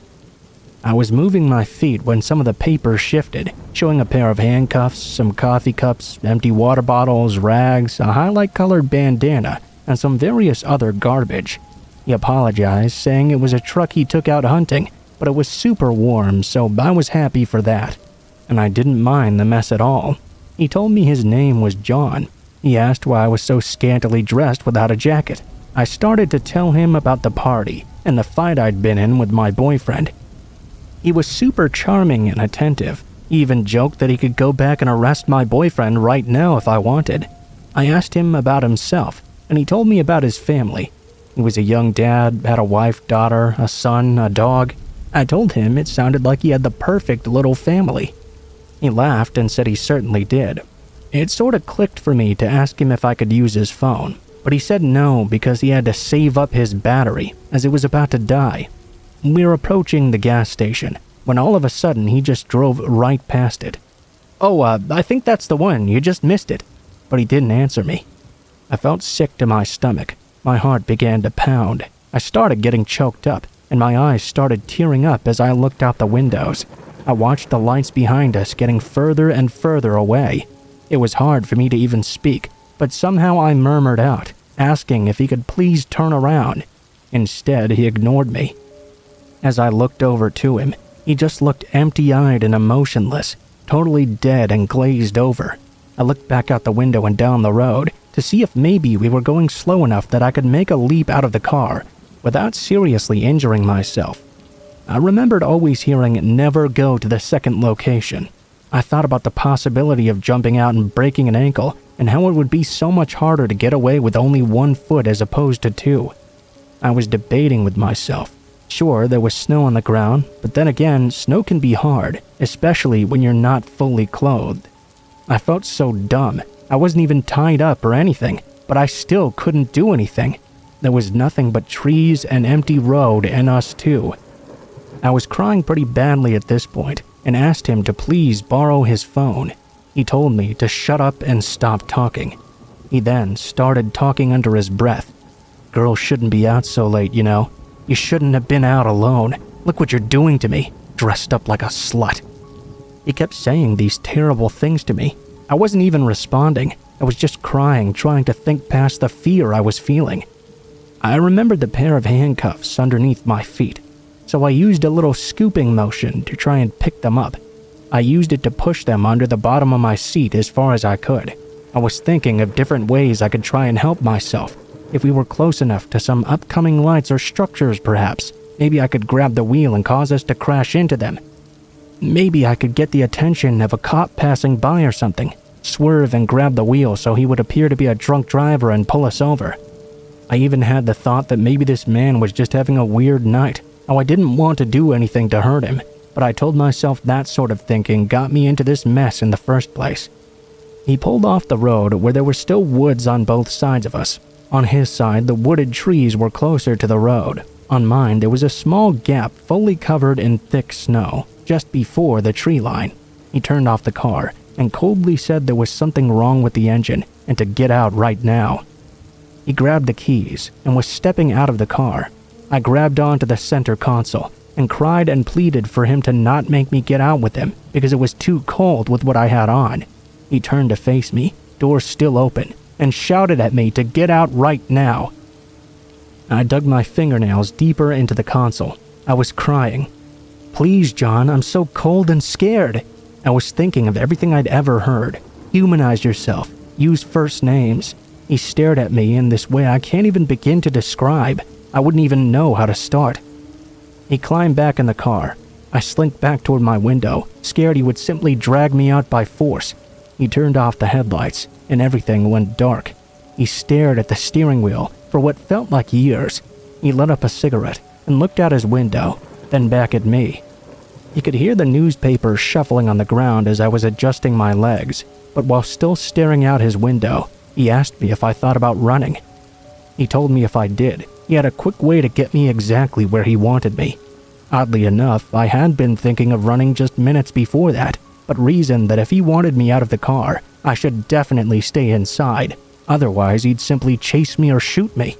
I was moving my feet when some of the papers shifted, showing a pair of handcuffs, some coffee cups, empty water bottles, rags, a highlight-colored bandana, and some various other garbage. He apologized, saying it was a truck he took out hunting, but it was super warm, so I was happy for that. And I didn't mind the mess at all. He told me his name was John. He asked why I was so scantily dressed without a jacket. I started to tell him about the party and the fight I'd been in with my boyfriend. He was super charming and attentive. He even joked that he could go back and arrest my boyfriend right now if I wanted. I asked him about himself, and he told me about his family. He was a young dad, had a wife, daughter, a son, a dog. I told him it sounded like he had the perfect little family. He laughed and said he certainly did. It sort of clicked for me to ask him if I could use his phone, but he said no because he had to save up his battery as it was about to die. We were approaching the gas station when all of a sudden he just drove right past it. "Oh, I think that's the one, you just missed it." But he didn't answer me. I felt sick to my stomach. My heart began to pound. I started getting choked up, and my eyes started tearing up as I looked out the windows. I watched the lights behind us getting further and further away. It was hard for me to even speak, but somehow I murmured out, asking if he could please turn around. Instead, he ignored me. As I looked over to him, he just looked empty-eyed and emotionless, totally dead and glazed over. I looked back out the window and down the road to see if maybe we were going slow enough that I could make a leap out of the car without seriously injuring myself. I remembered always hearing never go to the second location. I thought about the possibility of jumping out and breaking an ankle and how it would be so much harder to get away with only one foot as opposed to two. I was debating with myself. Sure, there was snow on the ground, but then again, snow can be hard, especially when you're not fully clothed. I felt so dumb. I wasn't even tied up or anything, but I still couldn't do anything. There was nothing but trees and empty road and us two. I was crying pretty badly at this point and asked him to please borrow his phone. He told me to shut up and stop talking. He then started talking under his breath. "Girls shouldn't be out so late, you know. You shouldn't have been out alone. Look what you're doing to me, dressed up like a slut." He kept saying these terrible things to me. I wasn't even responding. I was just crying, trying to think past the fear I was feeling. I remembered the pair of handcuffs underneath my feet, so I used a little scooping motion to try and pick them up. I used it to push them under the bottom of my seat as far as I could. I was thinking of different ways I could try and help myself. If we were close enough to some upcoming lights or structures, perhaps, maybe I could grab the wheel and cause us to crash into them. Maybe I could get the attention of a cop passing by or something, swerve and grab the wheel so he would appear to be a drunk driver and pull us over. I even had the thought that maybe this man was just having a weird night. I didn't want to do anything to hurt him, but I told myself that sort of thinking got me into this mess in the first place. He pulled off the road where there were still woods on both sides of us. On his side, the wooded trees were closer to the road. On mine, there was a small gap fully covered in thick snow, just before the tree line. He turned off the car and coldly said there was something wrong with the engine and to get out right now. He grabbed the keys and was stepping out of the car. I grabbed onto the center console and cried and pleaded for him to not make me get out with him because it was too cold with what I had on. He turned to face me, door still open, and shouted at me to get out right now. I dug my fingernails deeper into the console. I was crying. "Please, John, I'm so cold and scared." I was thinking of everything I'd ever heard. Humanize yourself. Use first names. He stared at me in this way I can't even begin to describe. I wouldn't even know how to start. He climbed back in the car. I slinked back toward my window, scared he would simply drag me out by force. He turned off the headlights, and everything went dark. He stared at the steering wheel for what felt like years. He lit up a cigarette and looked out his window, then back at me. He could hear the newspaper shuffling on the ground as I was adjusting my legs, but while still staring out his window, he asked me if I thought about running. He told me if I did, he had a quick way to get me exactly where he wanted me. Oddly enough, I had been thinking of running just minutes before that, but reasoned that if he wanted me out of the car, I should definitely stay inside. Otherwise, he'd simply chase me or shoot me.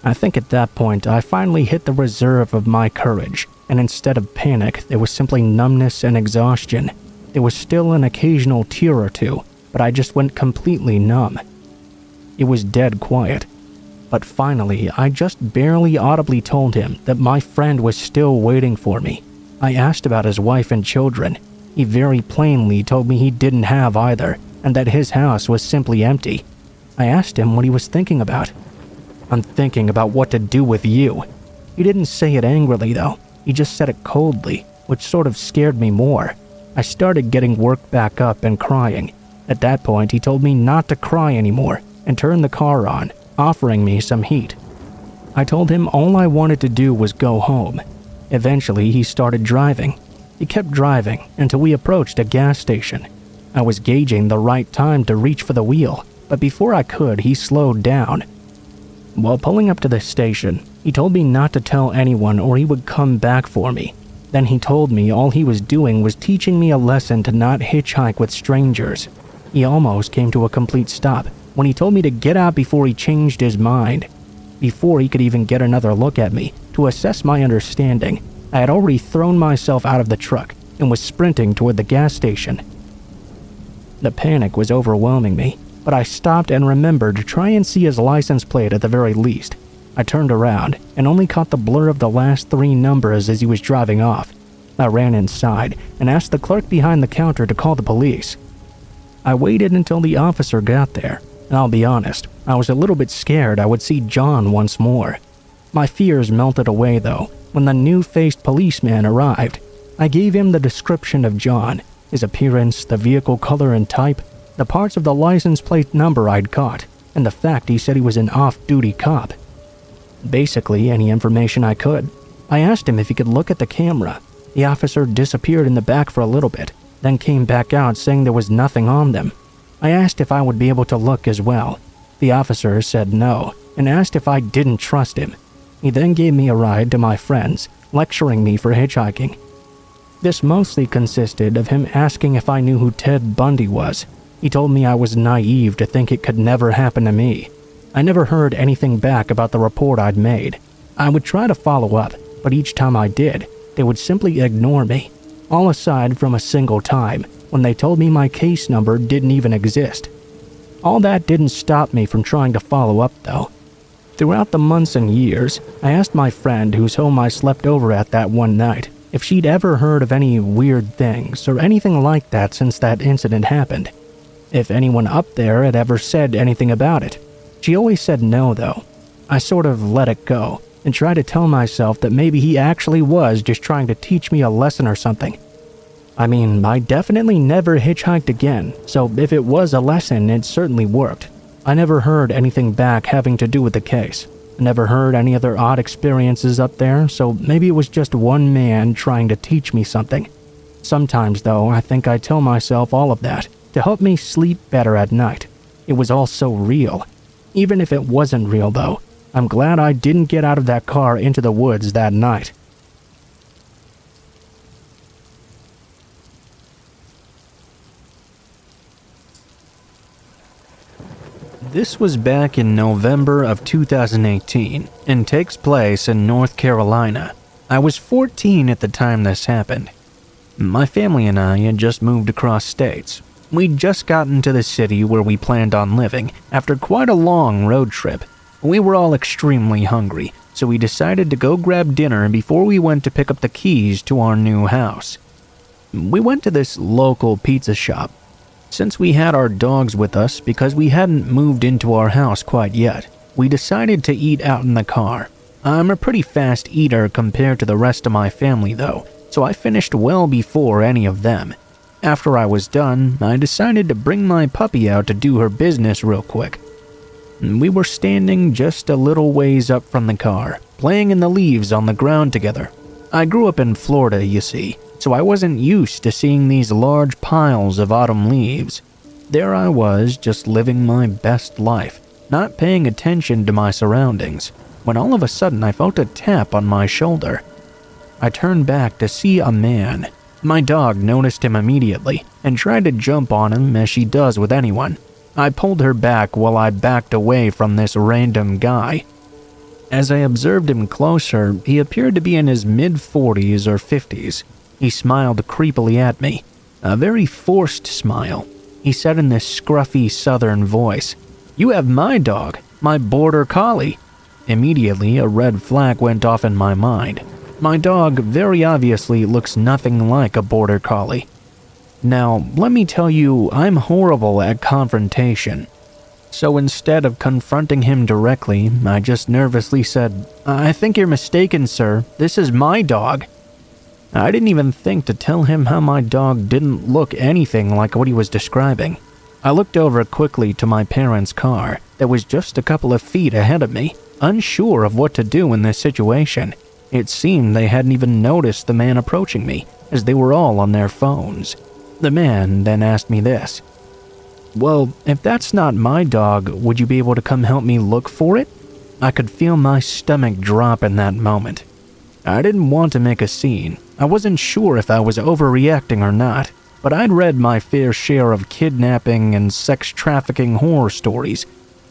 I think at that point, I finally hit the reserve of my courage, and instead of panic, there was simply numbness and exhaustion. There was still an occasional tear or two, but I just went completely numb. It was dead quiet. But finally, I just barely audibly told him that my friend was still waiting for me. I asked about his wife and children. He very plainly told me he didn't have either, and that his house was simply empty. I asked him what he was thinking about. "I'm thinking about what to do with you." He didn't say it angrily though. He just said it coldly, which sort of scared me more. I started getting worked back up and crying. At that point, he told me not to cry anymore and turned the car on, offering me some heat. I told him all I wanted to do was go home. Eventually, he started driving. He kept driving until we approached a gas station. I was gauging the right time to reach for the wheel, but before I could, he slowed down. While pulling up to the station, he told me not to tell anyone or he would come back for me. Then he told me all he was doing was teaching me a lesson to not hitchhike with strangers. He almost came to a complete stop when he told me to get out before he changed his mind. Before he could even get another look at me to assess my understanding, I had already thrown myself out of the truck and was sprinting toward the gas station. The panic was overwhelming me, but I stopped and remembered to try and see his license plate at the very least. I turned around and only caught the blur of the last 3 numbers as he was driving off. I ran inside and asked the clerk behind the counter to call the police. I waited until the officer got there. I'll be honest, I was a little bit scared I would see John once more. My fears melted away though when the new-faced policeman arrived. I gave him the description of John, his appearance, the vehicle color and type, the parts of the license plate number I'd caught, and the fact he said he was an off-duty cop. Basically, any information I could. I asked him if he could look at the camera. The officer disappeared in the back for a little bit, then came back out saying there was nothing on them. I asked if I would be able to look as well. The officer said no, and asked if I didn't trust him. He then gave me a ride to my friends, lecturing me for hitchhiking. This mostly consisted of him asking if I knew who Ted Bundy was. He told me I was naive to think it could never happen to me. I never heard anything back about the report I'd made. I would try to follow up, but each time I did, they would simply ignore me. All aside from a single time, when they told me my case number didn't even exist. All that didn't stop me from trying to follow up though. Throughout the months and years, I asked my friend whose home I slept over at that one night if she'd ever heard of any weird things or anything like that since that incident happened. If anyone up there had ever said anything about it. She always said no though. I sort of let it go and tried to tell myself that maybe he actually was just trying to teach me a lesson or something. I mean, I definitely never hitchhiked again, so if it was a lesson, it certainly worked. I never heard anything back having to do with the case. I never heard any other odd experiences up there, so maybe it was just one man trying to teach me something. Sometimes, though, I think I tell myself all of that to help me sleep better at night. It was all so real. Even if it wasn't real, though, I'm glad I didn't get out of that car into the woods that night. This was back in November of 2018 and takes place in North Carolina. I was 14 at the time this happened. My family and I had just moved across states. We'd just gotten to the city where we planned on living after quite a long road trip. We were all extremely hungry, so we decided to go grab dinner before we went to pick up the keys to our new house. We went to this local pizza shop. Since we had our dogs with us because we hadn't moved into our house quite yet, we decided to eat out in the car. I'm a pretty fast eater compared to the rest of my family though, so I finished well before any of them. After I was done, I decided to bring my puppy out to do her business real quick. We were standing just a little ways up from the car, playing in the leaves on the ground together. I grew up in Florida, you see, so I wasn't used to seeing these large piles of autumn leaves. There I was, just living my best life, not paying attention to my surroundings, when all of a sudden I felt a tap on my shoulder. I turned back to see a man. My dog noticed him immediately and tried to jump on him as she does with anyone. I pulled her back while I backed away from this random guy. As I observed him closer, he appeared to be in his mid-40s or 50s. He smiled creepily at me, a very forced smile. He said in this scruffy southern voice, "You have my dog, my border collie." Immediately, a red flag went off in my mind. My dog very obviously looks nothing like a border collie. Now, let me tell you, I'm horrible at confrontation. So instead of confronting him directly, I just nervously said, "I think you're mistaken, sir. This is my dog." I didn't even think to tell him how my dog didn't look anything like what he was describing. I looked over quickly to my parents' car that was just a couple of feet ahead of me, unsure of what to do in this situation. It seemed they hadn't even noticed the man approaching me, as they were all on their phones. The man then asked me this, "Well, if that's not my dog, would you be able to come help me look for it?" I could feel my stomach drop in that moment. I didn't want to make a scene. I wasn't sure if I was overreacting or not, but I'd read my fair share of kidnapping and sex trafficking horror stories,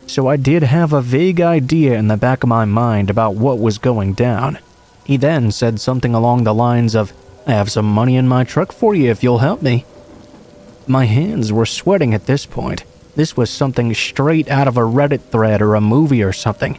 so I did have a vague idea in the back of my mind about what was going down. He then said something along the lines of, "I have some money in my truck for you if you'll help me." My hands were sweating at this point. This was something straight out of a Reddit thread or a movie or something.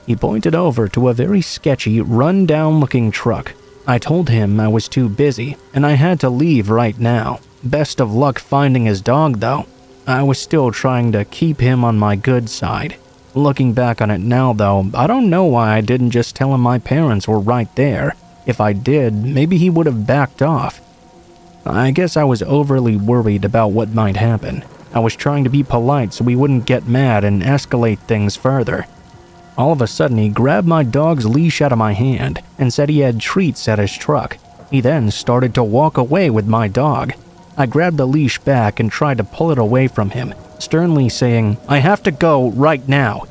He pointed over to a very sketchy, run-down-looking truck. I told him I was too busy, and I had to leave right now. Best of luck finding his dog, though. I was still trying to keep him on my good side. Looking back on it now, though, I don't know why I didn't just tell him my parents were right there. If I did, maybe he would have backed off. I guess I was overly worried about what might happen. I was trying to be polite so we wouldn't get mad and escalate things further. All of a sudden, he grabbed my dog's leash out of my hand and said he had treats at his truck. He then started to walk away with my dog. I grabbed the leash back and tried to pull it away from him, sternly saying, "I have to go right now."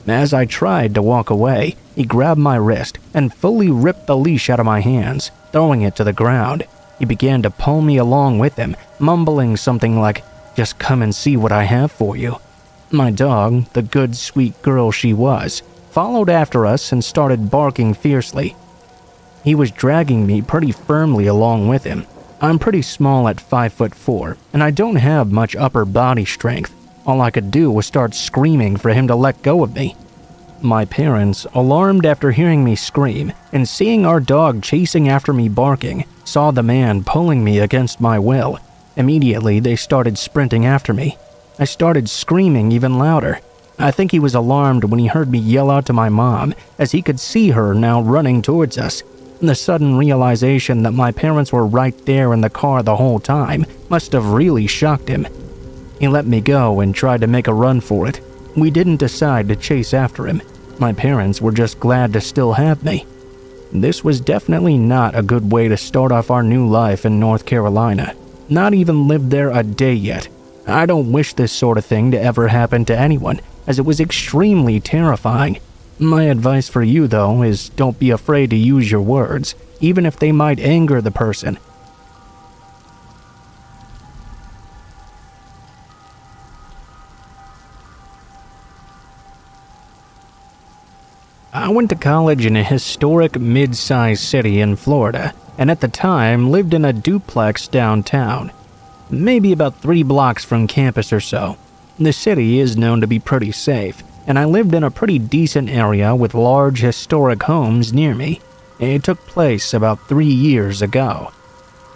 As I tried to walk away, he grabbed my wrist and fully ripped the leash out of my hands, throwing it to the ground. He began to pull me along with him, mumbling something like, "Just come and see what I have for you." My dog, the good, sweet girl she was, followed after us and started barking fiercely. He was dragging me pretty firmly along with him. I'm pretty small at 5'4", and I don't have much upper body strength. All I could do was start screaming for him to let go of me. My parents, alarmed after hearing me scream and seeing our dog chasing after me barking, saw the man pulling me against my will. Immediately, they started sprinting after me. I started screaming even louder. I think he was alarmed when he heard me yell out to my mom, as he could see her now running towards us. The sudden realization that my parents were right there in the car the whole time must have really shocked him. He let me go and tried to make a run for it. We didn't decide to chase after him. My parents were just glad to still have me. This was definitely not a good way to start off our new life in North Carolina. Not even lived there a day yet. I don't wish this sort of thing to ever happen to anyone, as it was extremely terrifying. My advice for you, though, is don't be afraid to use your words, even if they might anger the person. I went to college in a historic mid-sized city in Florida, and at the time lived in a duplex downtown, maybe about 3 blocks from campus or so. The city is known to be pretty safe, and I lived in a pretty decent area with large historic homes near me. It took place about 3 years ago.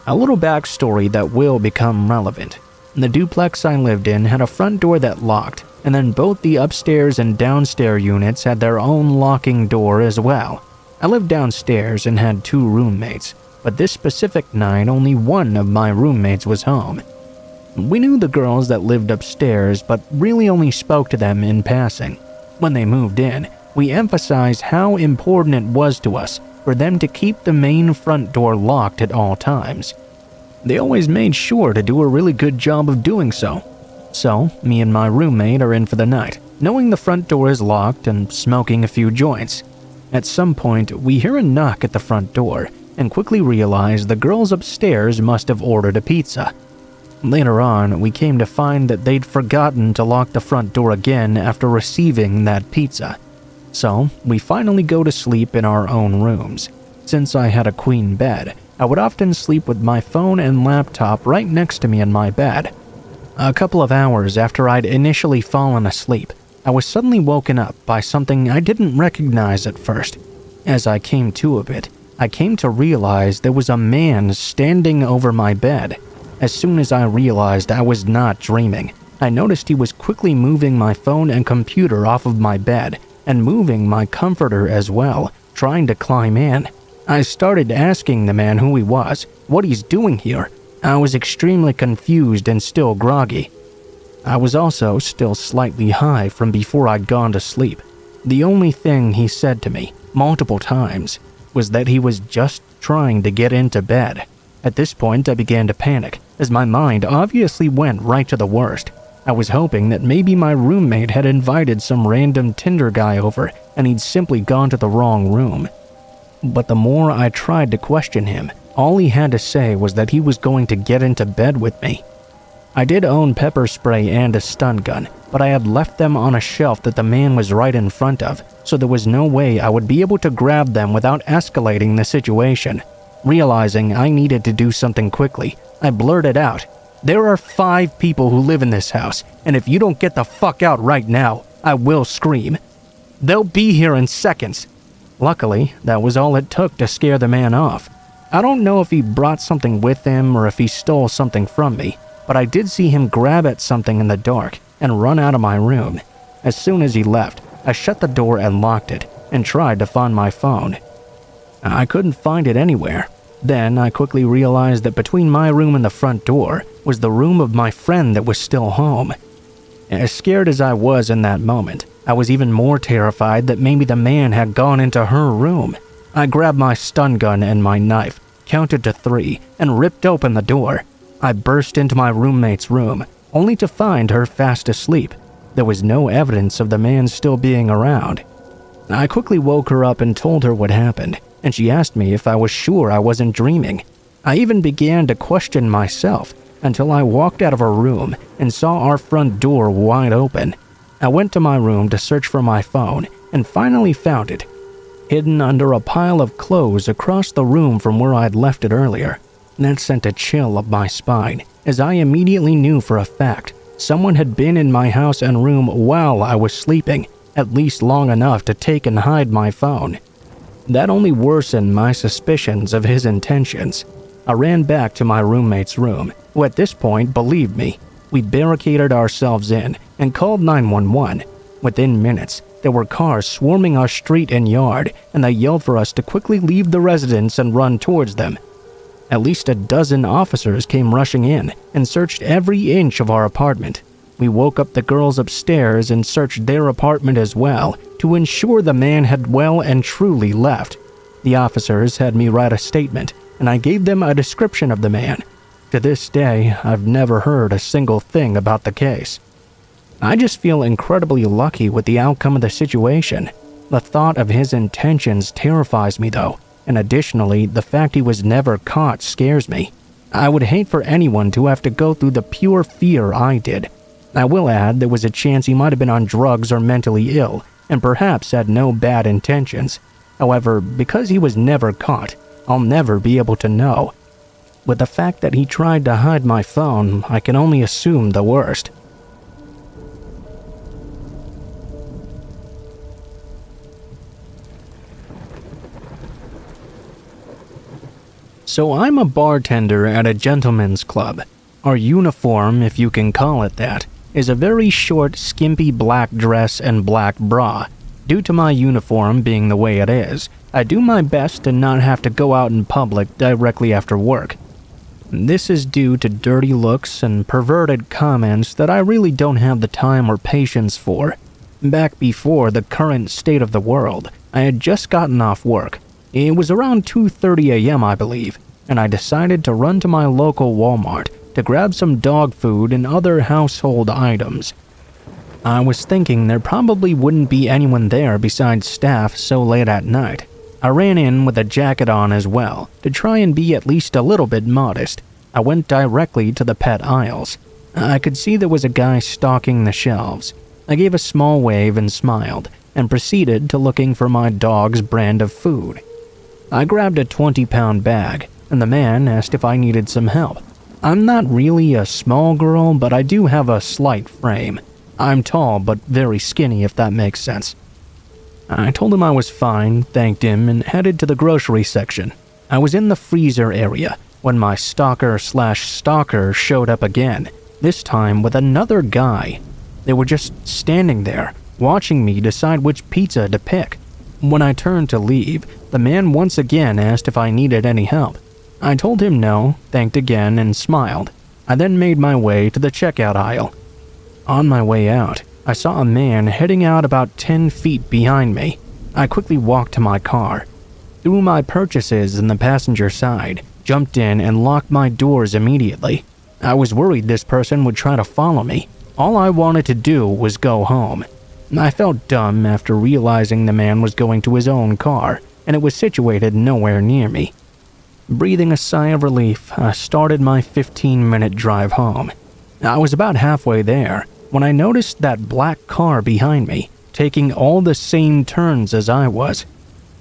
A little backstory that will become relevant. The duplex I lived in had a front door that locked, and then both the upstairs and downstairs units had their own locking door as well. I lived downstairs and had 2 roommates, but this specific night only one of my roommates was home. We knew the girls that lived upstairs, but really only spoke to them in passing. When they moved in, we emphasized how important it was to us for them to keep the main front door locked at all times. They always made sure to do a really good job of doing so. So, me and my roommate are in for the night, knowing the front door is locked and smoking a few joints. At some point, we hear a knock at the front door and quickly realize the girls upstairs must have ordered a pizza. Later on, we came to find that they'd forgotten to lock the front door again after receiving that pizza. So, we finally go to sleep in our own rooms. Since I had a queen bed, I would often sleep with my phone and laptop right next to me in my bed. A couple of hours after I'd initially fallen asleep, I was suddenly woken up by something I didn't recognize at first. As I came to of it, I came to realize there was a man standing over my bed. As soon as I realized I was not dreaming, I noticed he was quickly moving my phone and computer off of my bed and moving my comforter as well, trying to climb in. I started asking the man who he was, what he's doing here. I was extremely confused and still groggy. I was also still slightly high from before I'd gone to sleep. The only thing he said to me, multiple times, was that he was just trying to get into bed. At this point, I began to panic, as my mind obviously went right to the worst. I was hoping that maybe my roommate had invited some random Tinder guy over and he'd simply gone to the wrong room. But the more I tried to question him, all he had to say was that he was going to get into bed with me. I did own pepper spray and a stun gun, but I had left them on a shelf that the man was right in front of, so there was no way I would be able to grab them without escalating the situation. Realizing I needed to do something quickly, I blurted out, "There are 5 people who live in this house, and if you don't get the fuck out right now, I will scream. They'll be here in seconds." Luckily, that was all it took to scare the man off. I don't know if he brought something with him or if he stole something from me, but I did see him grab at something in the dark and run out of my room. As soon as he left, I shut the door and locked it and tried to find my phone. I couldn't find it anywhere. Then I quickly realized that between my room and the front door was the room of my friend that was still home. As scared as I was in that moment, I was even more terrified that maybe the man had gone into her room. I grabbed my stun gun and my knife, counted to 3, and ripped open the door. I burst into my roommate's room, only to find her fast asleep. There was no evidence of the man still being around. I quickly woke her up and told her what happened, and she asked me if I was sure I wasn't dreaming. I even began to question myself until I walked out of her room and saw our front door wide open. I went to my room to search for my phone and finally found it, hidden under a pile of clothes across the room from where I'd left it earlier. That sent a chill up my spine, as I immediately knew for a fact someone had been in my house and room while I was sleeping, at least long enough to take and hide my phone. That only worsened my suspicions of his intentions. I ran back to my roommate's room, who at this point believed me. We barricaded ourselves in and called 911. Within minutes, there were cars swarming our street and yard, and they yelled for us to quickly leave the residence and run towards them. At least a dozen officers came rushing in and searched every inch of our apartment. We woke up the girls upstairs and searched their apartment as well to ensure the man had well and truly left. The officers had me write a statement, and I gave them a description of the man. To this day, I've never heard a single thing about the case. I just feel incredibly lucky with the outcome of the situation. The thought of his intentions terrifies me though, and additionally, the fact he was never caught scares me. I would hate for anyone to have to go through the pure fear I did. I will add there was a chance he might have been on drugs or mentally ill, and perhaps had no bad intentions. However, because he was never caught, I'll never be able to know. With the fact that he tried to hide my phone, I can only assume the worst. So I'm a bartender at a gentleman's club. Our uniform, if you can call it that, is a very short, skimpy black dress and black bra. Due to my uniform being the way it is, I do my best to not have to go out in public directly after work. This is due to dirty looks and perverted comments that I really don't have the time or patience for. Back before the current state of the world, I had just gotten off work. It was around 2:30 a.m. I believe, and I decided to run to my local Walmart to grab some dog food and other household items. I was thinking there probably wouldn't be anyone there besides staff so late at night. I ran in with a jacket on as well, to try and be at least a little bit modest. I went directly to the pet aisles. I could see there was a guy stocking the shelves. I gave a small wave and smiled, and proceeded to looking for my dog's brand of food. I grabbed a 20-pound bag, and the man asked if I needed some help. I'm not really a small girl, but I do have a slight frame. I'm tall but very skinny, if that makes sense. I told him I was fine, thanked him, and headed to the grocery section. I was in the freezer area when my stalker/stalker showed up again, this time with another guy. They were just standing there, watching me decide which pizza to pick. When I turned to leave, the man once again asked if I needed any help. I told him no, thanked again, and smiled. I then made my way to the checkout aisle. On my way out, I saw a man heading out about 10 feet behind me. I quickly walked to my car, threw my purchases in the passenger side, jumped in, and locked my doors immediately. I was worried this person would try to follow me. All I wanted to do was go home. I felt dumb after realizing the man was going to his own car, and it was situated nowhere near me. Breathing a sigh of relief, I started my 15-minute drive home. I was about halfway there when I noticed that black car behind me, taking all the same turns as I was.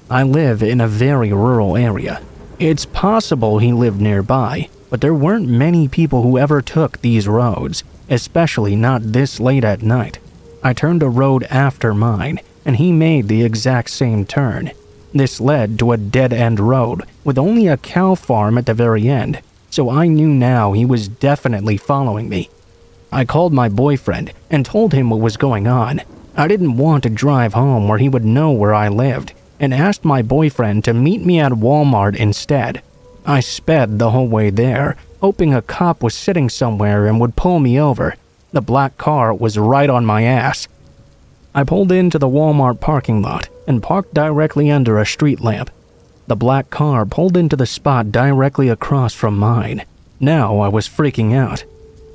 I live in a very rural area. It's possible he lived nearby, but there weren't many people who ever took these roads, especially not this late at night. I turned a road after mine, and he made the exact same turn. This led to a dead-end road with only a cow farm at the very end, so I knew now he was definitely following me. I called my boyfriend and told him what was going on. I didn't want to drive home where he would know where I lived, and asked my boyfriend to meet me at Walmart instead. I sped the whole way there, hoping a cop was sitting somewhere and would pull me over. The black car was right on my ass. I pulled into the Walmart parking lot and parked directly under a street lamp. The black car pulled into the spot directly across from mine. Now I was freaking out.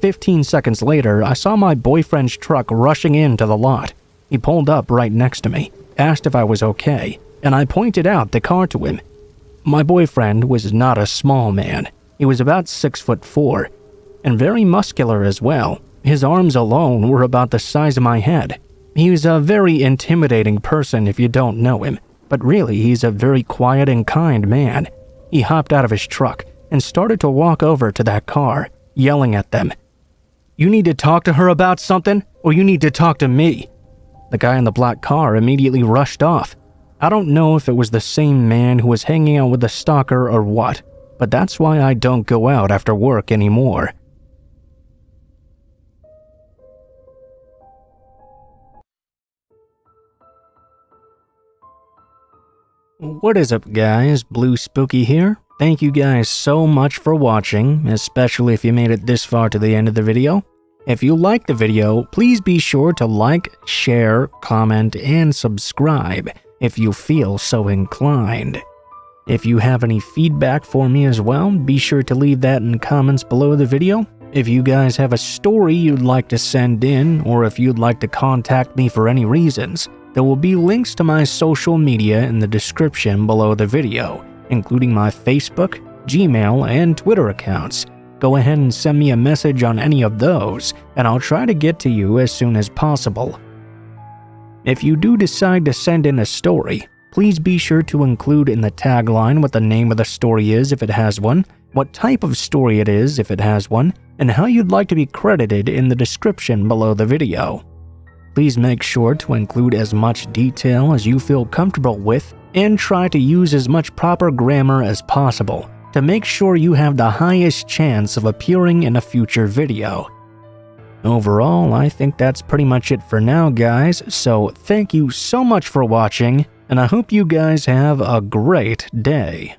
15 seconds later, I saw my boyfriend's truck rushing into the lot. He pulled up right next to me, asked if I was okay, and I pointed out the car to him. My boyfriend was not a small man. He was about 6'4", and very muscular as well. His arms alone were about the size of my head. He's a very intimidating person if you don't know him, but really he's a very quiet and kind man. He hopped out of his truck and started to walk over to that car, yelling at them. "You need to talk to her about something, or you need to talk to me." The guy in the black car immediately rushed off. I don't know if it was the same man who was hanging out with the stalker or what, but that's why I don't go out after work anymore. What is up guys, Blue Spooky here. Thank you guys so much for watching, especially if you made it this far to the end of the video. If you liked the video, please be sure to like, share, comment, and subscribe if you feel so inclined. If you have any feedback for me as well, be sure to leave that in comments below the video. If you guys have a story you'd like to send in, or if you'd like to contact me for any reasons, there will be links to my social media in the description below the video, including my Facebook, Gmail, and Twitter accounts. Go ahead and send me a message on any of those, and I'll try to get to you as soon as possible. If you do decide to send in a story, please be sure to include in the tagline what the name of the story is if it has one, what type of story it is if it has one, and how you'd like to be credited in the description below the video. Please make sure to include as much detail as you feel comfortable with and try to use as much proper grammar as possible to make sure you have the highest chance of appearing in a future video. Overall, I think that's pretty much it for now, guys, so thank you so much for watching, and I hope you guys have a great day.